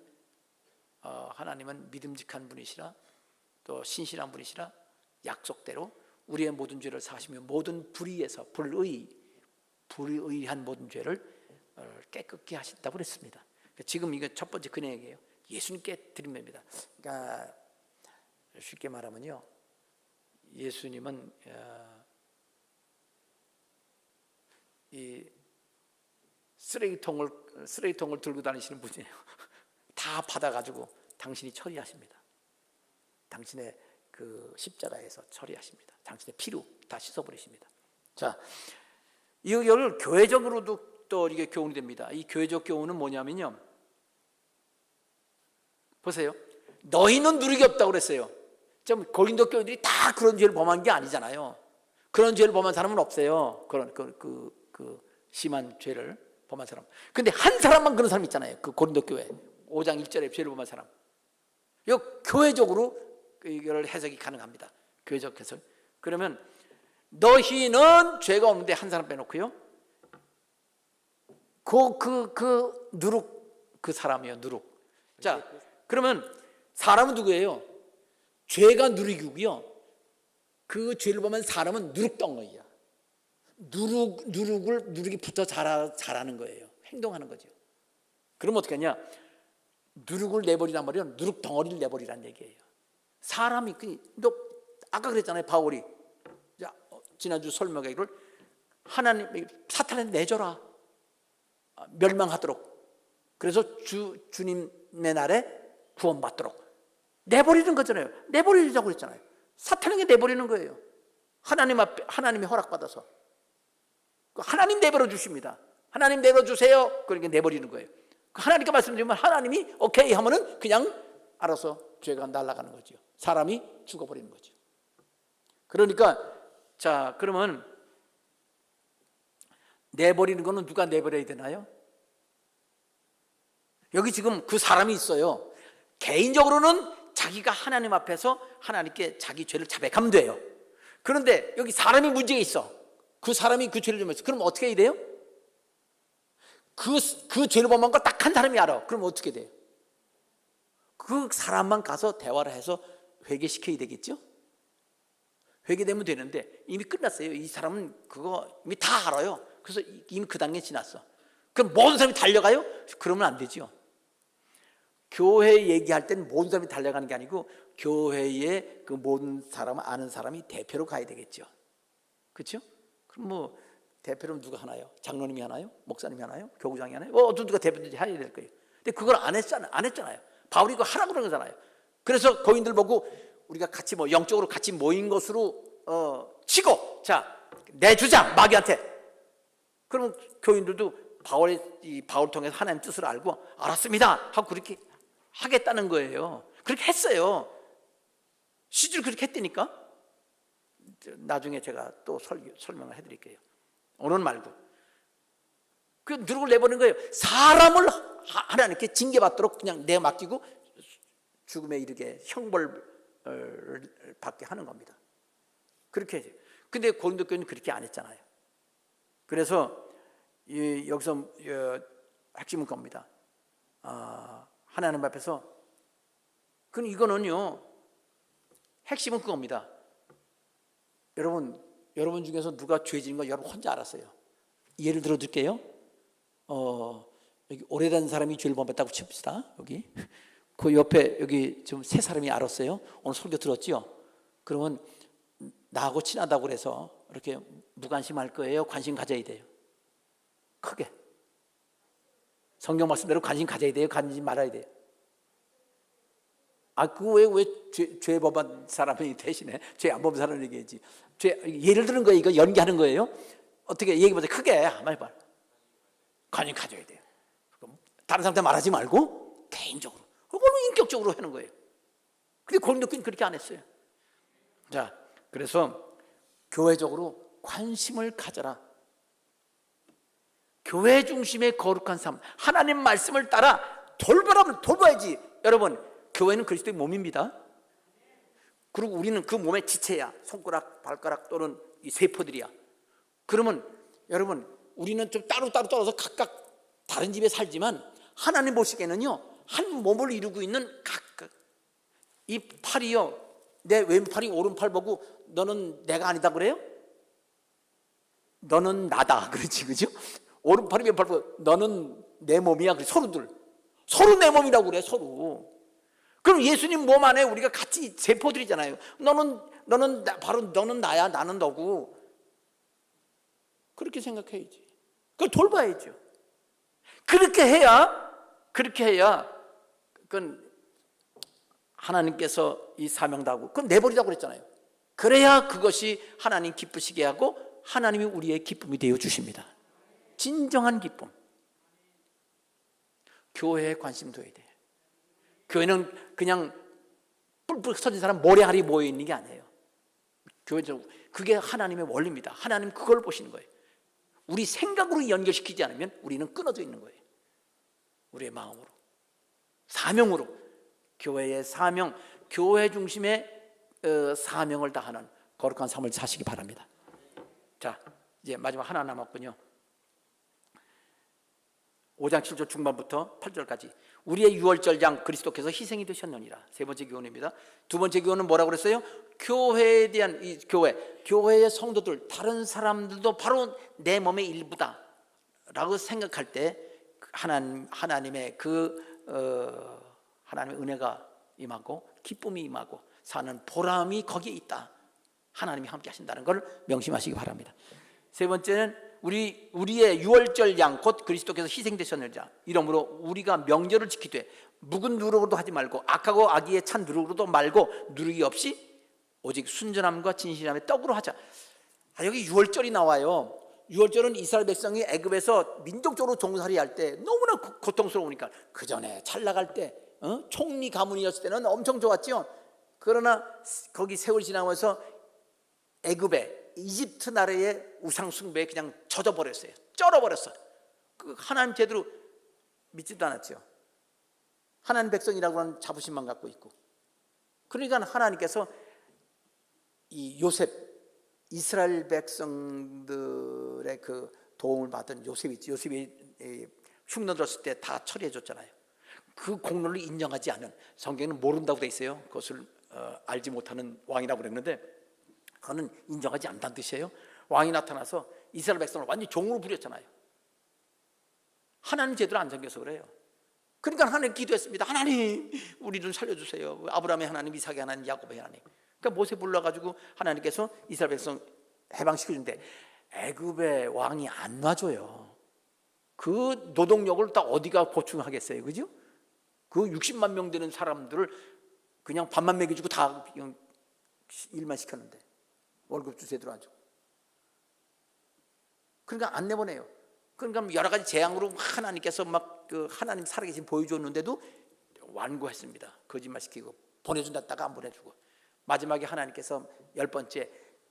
하나님은 믿음직한 분이시라 또 신실한 분이시라 약속대로 우리의 모든 죄를 사하시며 모든 불의에서 불의한 모든 죄를 깨끗게 하신다고 그랬습니다. 지금 이거 첫 번째 그냥 얘기예요. 예수님께 드린 겁니다. 그러니까 쉽게 말하면요, 예수님은 이 쓰레기통을 들고 다니시는 분이에요. 다 받아가지고 당신이 처리하십니다. 당신의 그 십자가에서 처리하십니다. 당신의 피로 다 씻어버리십니다. 자, 이걸 교회적으로도 또 이게 교훈이 됩니다. 이 교회적 교훈은 뭐냐면요, 보세요. 너희는 누리기 없다고 그랬어요. 좀 고린도 교인들이 다 그런 죄를 범한 게 아니잖아요. 그런 죄를 범한 사람은 없어요. 그런 그 심한 죄를 범한 사람. 근데 한 사람만 그런 사람 있잖아요. 그 고린도 교회 5장 1절에 죄를 범한 사람. 이 교회적으로 이걸 해석이 가능합니다. 교회적 해석. 그러면 너희는 죄가 없는데 한 사람 빼놓고요. 그 누룩, 그 사람이요, 누룩. 자, 그러면 사람은 누구예요? 죄가 누룩이고요. 그 죄를 보면 사람은 누룩덩어리야. 누룩이 붙어 자라는 거예요. 행동하는 거죠. 그럼 어떻게 하냐? 누룩을 내버리란 말이요, 누룩덩어리를 내버리란 얘기예요. 사람이 너 아까 그랬잖아요, 바울이. 자, 지난주 설명에 이걸 하나님 사탄을 내줘라, 멸망하도록. 그래서 주님의 날에 구원받도록 내버리는 거잖아요. 내버리자고 그랬잖아요. 사탄에게 내버리는 거예요. 하나님 앞에, 하나님이 허락받아서 하나님 내버려 주십니다. 하나님 내버려 주세요. 그러니까 내버리는 거예요. 하나님께 말씀드리면 하나님이 오케이 하면은 그냥 알아서 죄가 날아가는 거죠. 사람이 죽어버리는 거죠. 그러니까 자, 그러면 내버리는 거는 누가 내버려야 되나요? 여기 지금 그 사람이 있어요. 개인적으로는 자기가 하나님 앞에서 하나님께 자기 죄를 자백하면 돼요. 그런데 여기 사람이 문제가 있어. 그 사람이 그 죄를 좀 했어. 그럼 어떻게 해야 돼요? 그 죄를 범한 걸 딱 한 사람이 알아. 그럼 어떻게 돼요? 그 사람만 가서 대화를 해서 회개시켜야 되겠죠? 회개되면 되는데 이미 끝났어요. 이 사람은 그거 이미 다 알아요. 그래서 이미 그 단계 지났어. 그럼 모든 사람이 달려가요? 그러면 안 되죠. 교회 얘기할 때는 모든 사람이 달려가는 게 아니고 교회에 그 모든 사람, 아는 사람이 대표로 가야 되겠죠. 그렇죠? 그럼 뭐 대표로 누가 하나요? 장로님이 하나요? 목사님이 하나요? 교구장이 하나요? 어떤 누가 대표든지 해야 될 거예요. 근데 그걸 안 했잖아요. 바울이 그거 하라고 그런 거잖아요. 그래서 거인들 보고 우리가 같이 뭐 영적으로 같이 모인 것으로 치고, 자, 내주자 마귀한테. 그러면 교인들도 바울 통해서 하나님 뜻을 알고 알았습니다 하고 그렇게 하겠다는 거예요. 그렇게 했어요. 실제로 그렇게 했다니까. 나중에 제가 또 설명을 해드릴게요. 오늘 말고. 그 누룩을 내버리는 거예요. 사람을 하나님께 징계받도록 그냥 내맡기고 죽음에 이르게 형벌을 받게 하는 겁니다. 그렇게 해요. 근데 고린도 교회는 그렇게 안 했잖아요. 그래서 여기서 핵심은 겁니다. 하나님 앞에서 그럼 이거는요, 핵심은 그겁니다. 여러분 중에서 누가 죄 지은 거 여러분 혼자 알았어요. 예를 들어 드릴게요. 여기 오래된 사람이 죄를 범했다고 칩시다. 여기 그 옆에 여기 좀 세 사람이 알았어요. 오늘 설교 들었지요? 그러면 나하고 친하다고 그래서 이렇게 무관심할 거예요? 관심 가져야 돼요? 크게. 성경 말씀대로 관심 가져야 돼요? 관심 말아야 돼요? 그거 왜 죄 범한 사람이 대신에 죄 안 범한 사람을 얘기하지? 예를 드는 거예요? 이거 연기하는 거예요? 어떻게 얘기보다 크게 한번 해봐. 관심 가져야 돼요. 다른 사람한테 말하지 말고 개인적으로, 그걸로 인격적으로 하는 거예요. 근데 고린도 교회는 그렇게 안 했어요. 자, 그래서 교회적으로 관심을 가져라. 교회 중심의 거룩한 삶, 하나님 말씀을 따라 돌보라면 돌봐야지. 여러분, 교회는 그리스도의 몸입니다. 그리고 우리는 그 몸의 지체야. 손가락, 발가락 또는 이 세포들이야. 그러면 여러분, 우리는 좀 따로 떨어져 각각 다른 집에 살지만 하나님 보시기에는요, 한 몸을 이루고 있는 각각. 이 팔이요, 내 왼팔이 오른팔 보고 너는 내가 아니다 그래요? 너는 나다 그렇지, 그죠? 오른팔이 왼팔 보고 너는 내 몸이야. 그래. 서로 내 몸이라고 그래. 서로. 그럼 예수님 몸 안에 우리가 같이 세포들이잖아요. 바로 너는 나야, 나는 너고. 그렇게 생각해야지. 그걸 돌봐야죠. 그렇게 해야 그건 하나님께서 이 사명도 하고, 그럼 내버리자고 그랬잖아요. 그래야 그것이 하나님 기쁘시게 하고 하나님이 우리의 기쁨이 되어 주십니다. 진정한 기쁨. 교회에 관심 둬야 돼요. 교회는 그냥 뿔뿔 터진 사람 모래알이 모여 있는 게 아니에요. 교회는 그게 하나님의 원리입니다. 하나님 그걸 보시는 거예요. 우리 생각으로 연결시키지 않으면 우리는 끊어져 있는 거예요. 우리의 마음으로, 사명으로. 교회의 사명, 교회 중심의 사명을 다하는 거룩한 삶을 사시기 바랍니다. 자, 이제 마지막 하나 남았군요. 5장 7절 중반부터 8절까지 우리의 유월절 양 그리스도께서 희생이 되셨느니라. 세 번째 교훈입니다. 두 번째 교훈은 뭐라고 그랬어요? 교회에 대한 이 교회의 성도들, 다른 사람들도 바로 내 몸의 일부다 라고 생각할 때 하나님의 하나님의 은혜가 임하고 기쁨이 임하고 사는 보람이 거기에 있다. 하나님이 함께 하신다는 걸 명심하시기 바랍니다. 세 번째는 우리의 유월절 양 곧 그리스도께서 희생되셨느니라. 이러므로 우리가 명절을 지키되 묵은 누룩으로도 하지 말고 악하고 악의에 찬 누룩으로도 말고 누룩이 없이 오직 순전함과 진실함의 떡으로 하자. 여기 유월절이 나와요. 유월절은 이스라엘 백성이 애굽에서 민족적으로 종살이할 때 너무나 고통스러우니까, 그 전에 잘 나갈 때 총리 가문이었을 때는 엄청 좋았죠. 그러나 거기 세월 지나면서 애굽에 이집트 나라의 우상 숭배에 그냥 젖어버렸어요. 쩔어버렸어. 그 하나님 제대로 믿지도 않았죠. 하나님 백성이라고 하는 자부심만 갖고 있고. 그러니까 하나님께서 이 요셉, 이스라엘 백성들의 그 도움을 받은 요셉이 흉내 들었을 때 다 처리해 줬잖아요. 그 공로를 인정하지 않은, 성경에는 모른다고 돼 있어요. 그것을 알지 못하는 왕이라고 그랬는데, 그거는 인정하지 않다는 뜻이에요. 왕이 나타나서 이스라엘 백성을 완전히 종으로 부렸잖아요. 하나님 제대로 안 섬겨서 그래요. 그러니까 하나님 기도했습니다. 하나님, 우리 좀 살려주세요. 아브라함의 하나님, 이삭의 하나님, 야곱의 하나님. 그러니까 모세 불러가지고 하나님께서 이스라엘 백성 해방시켜준대. 애굽의 왕이 안 놔줘요. 그 노동력을 다 어디가 보충하겠어요, 그죠? 그 60만 명 되는 사람들을 그냥 밥만 먹여주고 다 일만 시켰는데 월급도 제대로 안 주고. 그러니까 안 내보내요. 그러니까 여러 가지 재앙으로 하나님께서 그 하나님 살아계신 보여줬는데도 완고했습니다. 거짓말 시키고 보내준다 했다가 안 보내주고, 마지막에 하나님께서 10번째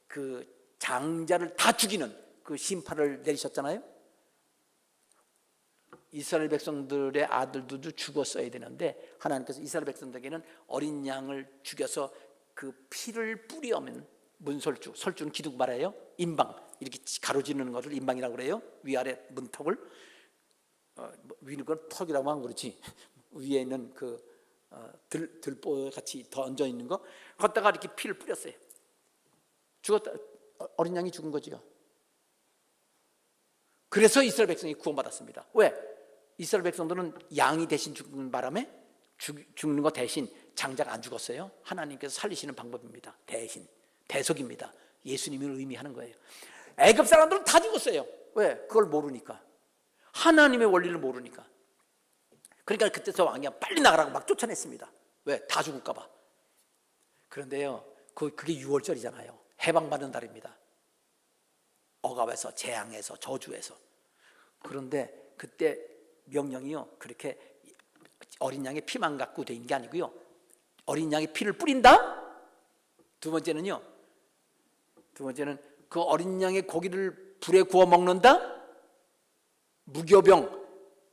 그 장자를 다 죽이는 그 심판을 내리셨잖아요. 이스라엘 백성들의 아들들도 죽었어야 되는데 하나님께서 이스라엘 백성들에게는 어린 양을 죽여서 그 피를 뿌리면 문설주, 설주는 기둥 말이에요. 인방, 이렇게 가로지르는 것을 인방이라고 그래요. 위아래 문턱을 위는 건 턱이라고 하면 그렇지. 위에 있는 그 들보 같이 더 얹어 있는 거 걷다가 이렇게 피를 뿌렸어요. 죽었다. 어린 양이 죽은 거지요. 그래서 이스라엘 백성이 구원받았습니다. 왜? 이스라엘 백성들은 양이 대신 죽는 바람에 죽는 거 대신 장자가 안 죽었어요. 하나님께서 살리시는 방법입니다. 대신 대속입니다. 예수님을 의미하는 거예요. 애굽 사람들은 다 죽었어요. 왜? 그걸 모르니까. 하나님의 원리를 모르니까. 그러니까 그때서 왕이 빨리 나가라고 막 쫓아냈습니다. 왜? 다 죽을까 봐. 그런데요, 그게 6월절이잖아요. 해방받는 달입니다. 억압에서, 재앙에서, 저주에서. 그런데 그때 명령이요, 그렇게 어린 양의 피만 갖고 된 게 아니고요, 어린 양의 피를 뿌린다. 두 번째는 그 어린 양의 고기를 불에 구워 먹는다. 무교병,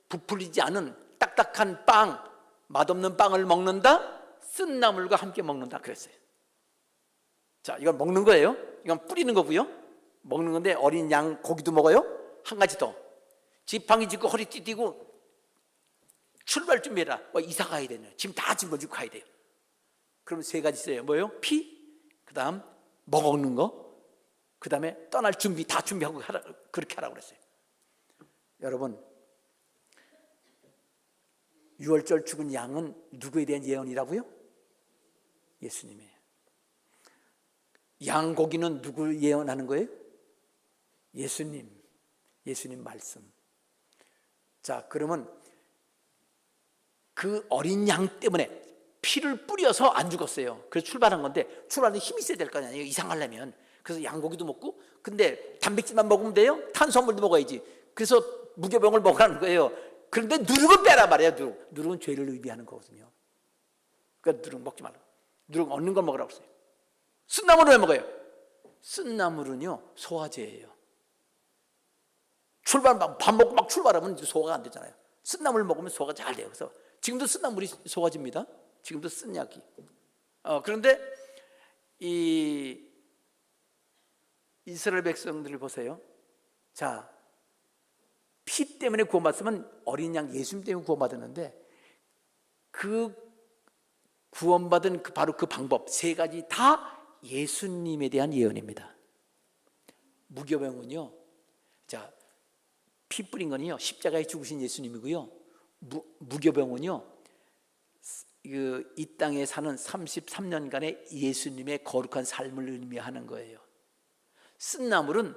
부풀리지 않은 딱딱한 빵, 맛없는 빵을 먹는다. 쓴 나물과 함께 먹는다 그랬어요. 자, 이건 먹는 거예요. 이건 뿌리는 거고요. 먹는 건데 어린 양 고기도 먹어요. 한 가지 더, 지팡이 짚고 허리띠 띠고 출발 준비해라. 이사 가야 되네. 짐 다 짊어지고 가야 돼요. 그럼 세 가지 있어요. 뭐예요? 피, 그 다음 먹는 거, 그 다음에 떠날 준비 다 준비하고 그렇게 하라고 그랬어요. 여러분, 6월절 죽은 양은 누구에 대한 예언이라고요? 예수님이에요. 양고기는 누구 예언하는 거예요? 예수님 말씀. 자, 그러면 그 어린 양 때문에 피를 뿌려서 안 죽었어요. 그래서 출발한 건데, 출발하는 힘이 있어야 될 거 아니에요, 이상하려면. 그래서 양고기도 먹고, 근데 단백질만 먹으면 돼요? 탄수화물도 먹어야지. 그래서 무교병을 먹으라는 거예요. 그런데 누룩은 빼라 말이에요. 누룩은 죄를 의미하는 거거든요. 그러니까 누룩 먹지 말라고. 누룩 얻는 걸 먹으라고 했어요. 쓴나물은 왜 먹어요? 쓴나물은요, 소화제예요. 밥 먹고 막 출발하면 소화가 안 되잖아요. 쓴나물 먹으면 소화가 잘 돼요. 그래서 지금도 쓴나물이 소화제입니다. 지금도 쓴 약이. 그런데 이 이스라엘 백성들을 보세요. 자, 피 때문에 구원받으면 어린 양 예수님 때문에 구원받았는데, 그 구원받은 바로 그 방법 세 가지 다 예수님에 대한 예언입니다. 무교병은요, 자, 피 뿌린 거는요, 십자가에 죽으신 예수님이고요. 무교병은요, 이 땅에 사는 33년간의 예수님의 거룩한 삶을 의미하는 거예요. 쓴나물은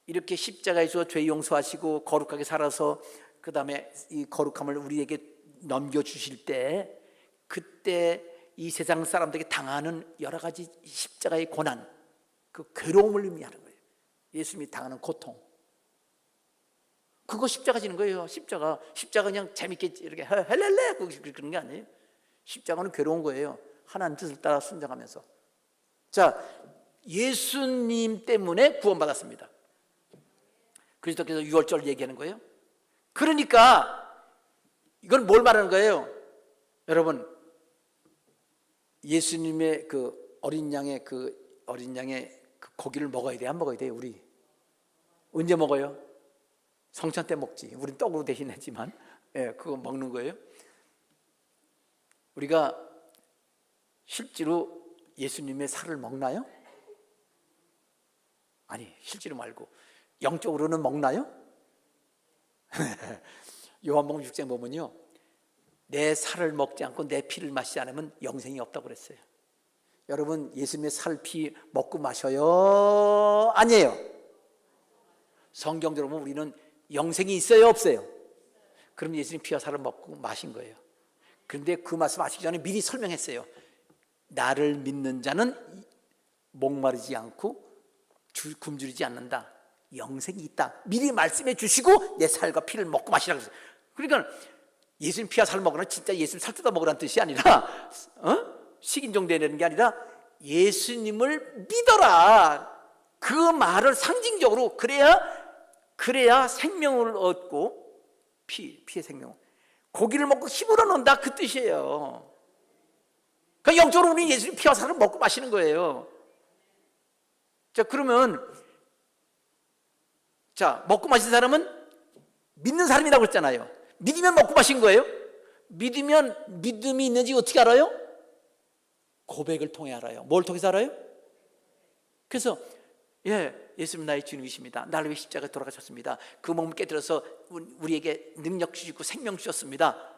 이렇게 십자가에서 죄 용서하시고 거룩하게 살아서 그 다음에 이 거룩함을 우리에게 넘겨주실 때, 그때 이 세상 사람들에게 당하는 여러 가지 십자가의 고난, 그 괴로움을 의미하는 거예요. 예수님이 당하는 고통, 그거 십자가 지는 거예요. 십자가 그냥 재밌게 이렇게 헬렐레 그런 게 아니에요. 십자가는 괴로운 거예요. 하나님 뜻을 따라 순종하면서. 자, 예수님 때문에 구원받았습니다. 그리스도께서 6월절 얘기하는 거예요. 그러니까 이건 뭘 말하는 거예요? 여러분, 예수님의 그 어린 양의 그 고기를 먹어야 돼, 안 먹어야 돼요? 우리 언제 먹어요? 성찬 때 먹지. 우린 떡으로 대신했지만, 그거 먹는 거예요. 우리가 실제로 예수님의 살을 먹나요? 아니, 실제로 말고 영적으로는 먹나요? 요한복음 6장 보면요, 내 살을 먹지 않고 내 피를 마시지 않으면 영생이 없다고 그랬어요. 여러분, 예수님의 살, 피 먹고 마셔요? 아니에요? 성경대로 보면 우리는 영생이 있어요, 없어요? 그럼 예수님 피와 살을 먹고 마신 거예요. 그런데 그 말씀 하시기 전에 미리 설명했어요. 나를 믿는 자는 목마르지 않고 굶주리지 않는다. 영생이 있다. 미리 말씀해 주시고 내 살과 피를 먹고 마시라고 했어요. 그러니까 예수님 피와 살을 먹으라, 진짜 예수님 살 뜯어 먹으라는 뜻이 아니라 식인종 되는 게 아니라 예수님을 믿어라. 그 말을 상징적으로 그래야 생명을 얻고 피의 생명. 고기를 먹고 힘을 얻는다 그 뜻이에요. 그러니까 영적으로 우리 예수님 피와 살을 먹고 마시는 거예요. 자, 그러면 먹고 마신 사람은 믿는 사람이라고 했잖아요. 믿으면 먹고 마신 거예요. 믿으면 믿음이 있는지 어떻게 알아요? 고백을 통해 알아요. 뭘 통해서 알아요? 그래서 예수님 나의 주님이십니다. 나를 위해 십자가에 돌아가셨습니다. 그 몸을 깨뜨려서 우리에게 능력 주시고 생명 주셨습니다.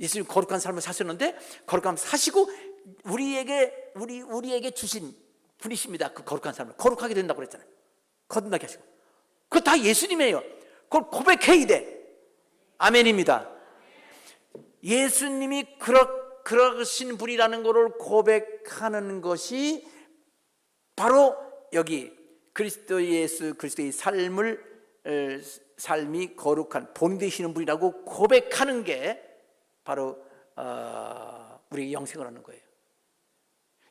예수님 거룩한 삶을 사셨는데 거룩한 삶을 사시고 우리에게 주신 분이십니다. 그 거룩한 삶을 거룩하게 된다고 그랬잖아요. 거듭나게 하시고. 그거 다 예수님이에요. 그걸 고백해야 돼. 아멘입니다. 예수님이 그러신 분이라는 것을 고백하는 것이 바로 여기 그리스도 예수 그리스도의 삶이 거룩한 본이 되시는 분이라고 고백하는 게 바로 우리 영생을 얻는 거예요.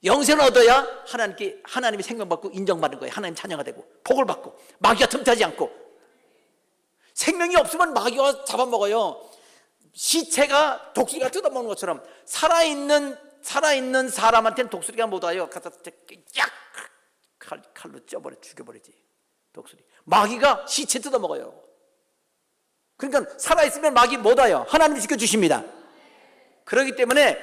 영생을 얻어야 하나님이 생명받고 인정받는 거예요. 하나님 자녀가 되고 복을 받고 마귀가 틈타지 않고. 생명이 없으면 마귀가 잡아먹어요. 시체가 독수리가 뜯어먹는 것처럼 살아있는 사람한테는 독수리가 못 와요. 갖다 약 칼로 죽여버리지. 독수리. 마귀가 시체 뜯어먹어요. 그러니까 살아있으면 마귀 못 와요. 하나님이 지켜주십니다. 그렇기 때문에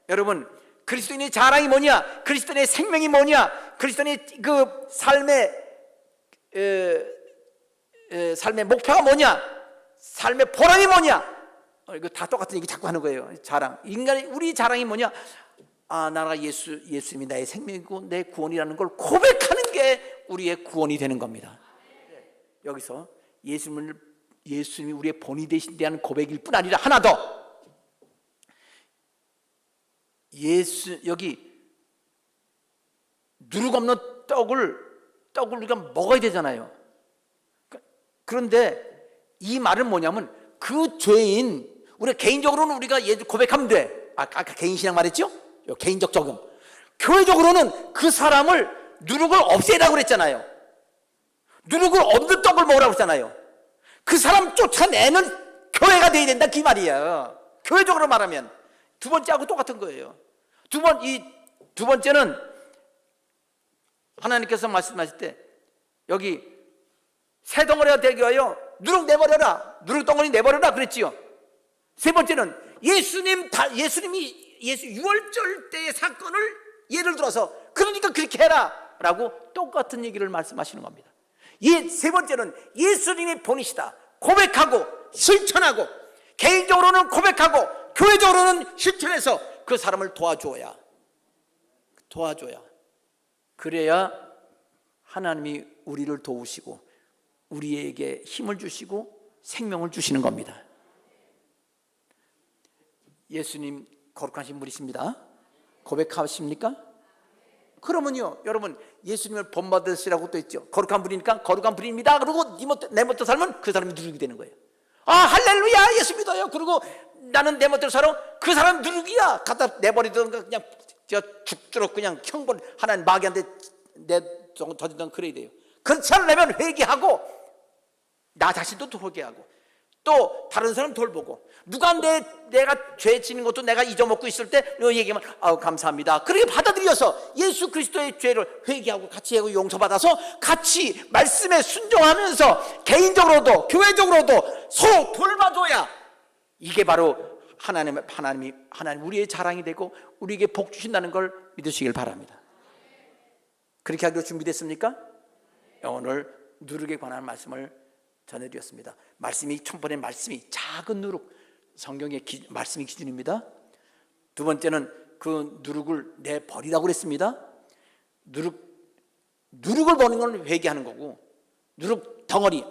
여러분, 그리스도인의 자랑이 뭐냐? 그리스도인의 생명이 뭐냐? 그리스도인의 그 삶의 목표가 뭐냐? 삶의 보람이 뭐냐? 이거 다 똑같은 얘기 자꾸 하는 거예요. 자랑. 우리 자랑이 뭐냐? 나가 예수님이 나의 생명이고 내 구원이라는 걸 고백하는 게 우리의 구원이 되는 겁니다. 여기서 예수님이 우리의 본이 되신다는 고백일 뿐 아니라 하나 더. 여기 누룩 없는 떡을 우리가 먹어야 되잖아요. 그런데 이 말은 뭐냐면 그 죄인, 우리가 개인적으로는 우리가 고백하면 돼. 아까 개인 신앙 말했죠? 개인적 적용. 교회적으로는 그 사람을 누룩을 없애라고 그랬잖아요. 누룩을 없는 떡을 먹으라고 했잖아요. 그 사람 쫓아내는 교회가 돼야 된다 그 말이에요. 교회적으로 말하면 두 번째하고 똑같은 거예요. 두 번째는 하나님께서 말씀하실 때 여기 새 덩어리가 되기 위하여 누룩 내버려라, 누룩 덩어리 내버려라 그랬지요. 세 번째는 예수님이 유월절 때의 사건을 예를 들어서 그러니까 그렇게 해라 라고 똑같은 얘기를 말씀하시는 겁니다. 세 번째는 예수님이 본이시다 고백하고 실천하고, 개인적으로는 고백하고 교회적으로는 실천해서 그 사람을 도와줘야 그래야 하나님이 우리를 도우시고 우리에게 힘을 주시고 생명을 주시는 겁니다. 예수님 거룩하신 분이십니다. 고백하십니까? 그러면요, 여러분, 예수님을 본받으시라고 또 했죠. 거룩한 분이니까 거룩한 분입니다. 그리고 내 멋대로 살면 그 사람이 누룩이 되는 거예요. 할렐루야, 예수 믿어요. 그리고 나는 내 멋대로 살아. 그 사람 누룩이야. 갖다 내버리던가 그냥 죽도록 그냥 형벌 하나님 마귀한테 던지던 그래야 돼요. 그렇지 않으려면 회개하고 나 자신도 회개하고 또 다른 사람 돌보고, 누가 내가 죄 지는 것도 내가 잊어먹고 있을 때 얘기하면 감사합니다. 그렇게 받아들여서 예수 그리스도의 죄를 회개하고 같이 하고 용서받아서 같이 말씀에 순종하면서 개인적으로도 교회적으로도 서로 돌봐줘야 이게 바로 하나님 우리의 자랑이 되고 우리에게 복 주신다는 걸 믿으시길 바랍니다. 그렇게 하기로 준비됐습니까? 오늘 누룩에 관한 말씀을 전해드렸습니다. 첫 번째 말씀이 작은 누룩, 성경의 말씀이 기준입니다. 두 번째는 그 누룩을 내버리라고 그랬습니다. 누룩을 버리는 건 회개하는 거고, 누룩 덩어리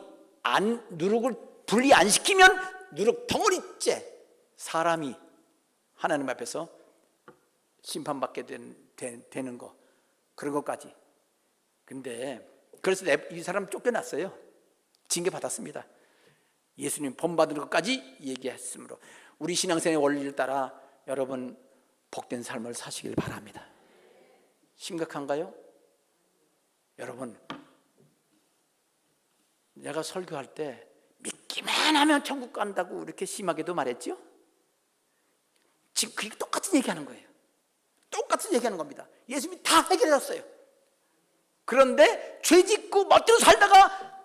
누룩을 분리 안 시키면 누룩 덩어리째 사람이 하나님 앞에서 심판받게 되는 거, 그런 것까지. 근데 그래서 이 사람 쫓겨났어요. 징계 받았습니다. 예수님 본받는 것까지 얘기했으므로 우리 신앙생활의 원리를 따라 여러분 복된 삶을 사시길 바랍니다. 심각한가요? 여러분, 내가 설교할 때 믿기만 하면 천국 간다고 이렇게 심하게도 말했죠? 지금 그게 똑같은 얘기하는 거예요. 똑같은 얘기하는 겁니다. 예수님이 다 해결했어요. 그런데 죄 짓고 멋대로 살다가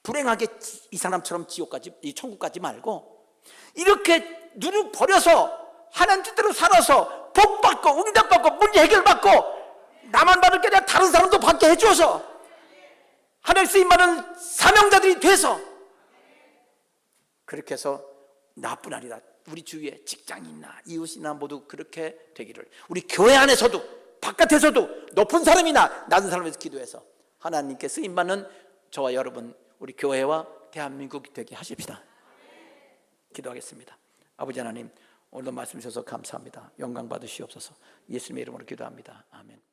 불행하게 이 사람처럼 지옥까지, 이 천국까지 말고 이렇게 누룩 버려서 하나님 뜻대로 살아서 복 받고 응답받고 문제 해결받고 나만 받을 게 아니라 다른 사람도 받게 해줘서 하나님 쓰임받은 사명자들이 돼서 그렇게 해서 나뿐 아니라 우리 주위에 직장인이나 이웃이나 모두 그렇게 되기를, 우리 교회 안에서도 바깥에서도 높은 사람이나 낮은 사람에서 기도해서 하나님께 쓰임받는 저와 여러분, 우리 교회와 대한민국이 되게 하십시다. 기도하겠습니다. 아버지 하나님, 오늘도 말씀 주셔서 감사합니다. 영광 받으시옵소서. 예수님의 이름으로 기도합니다. 아멘.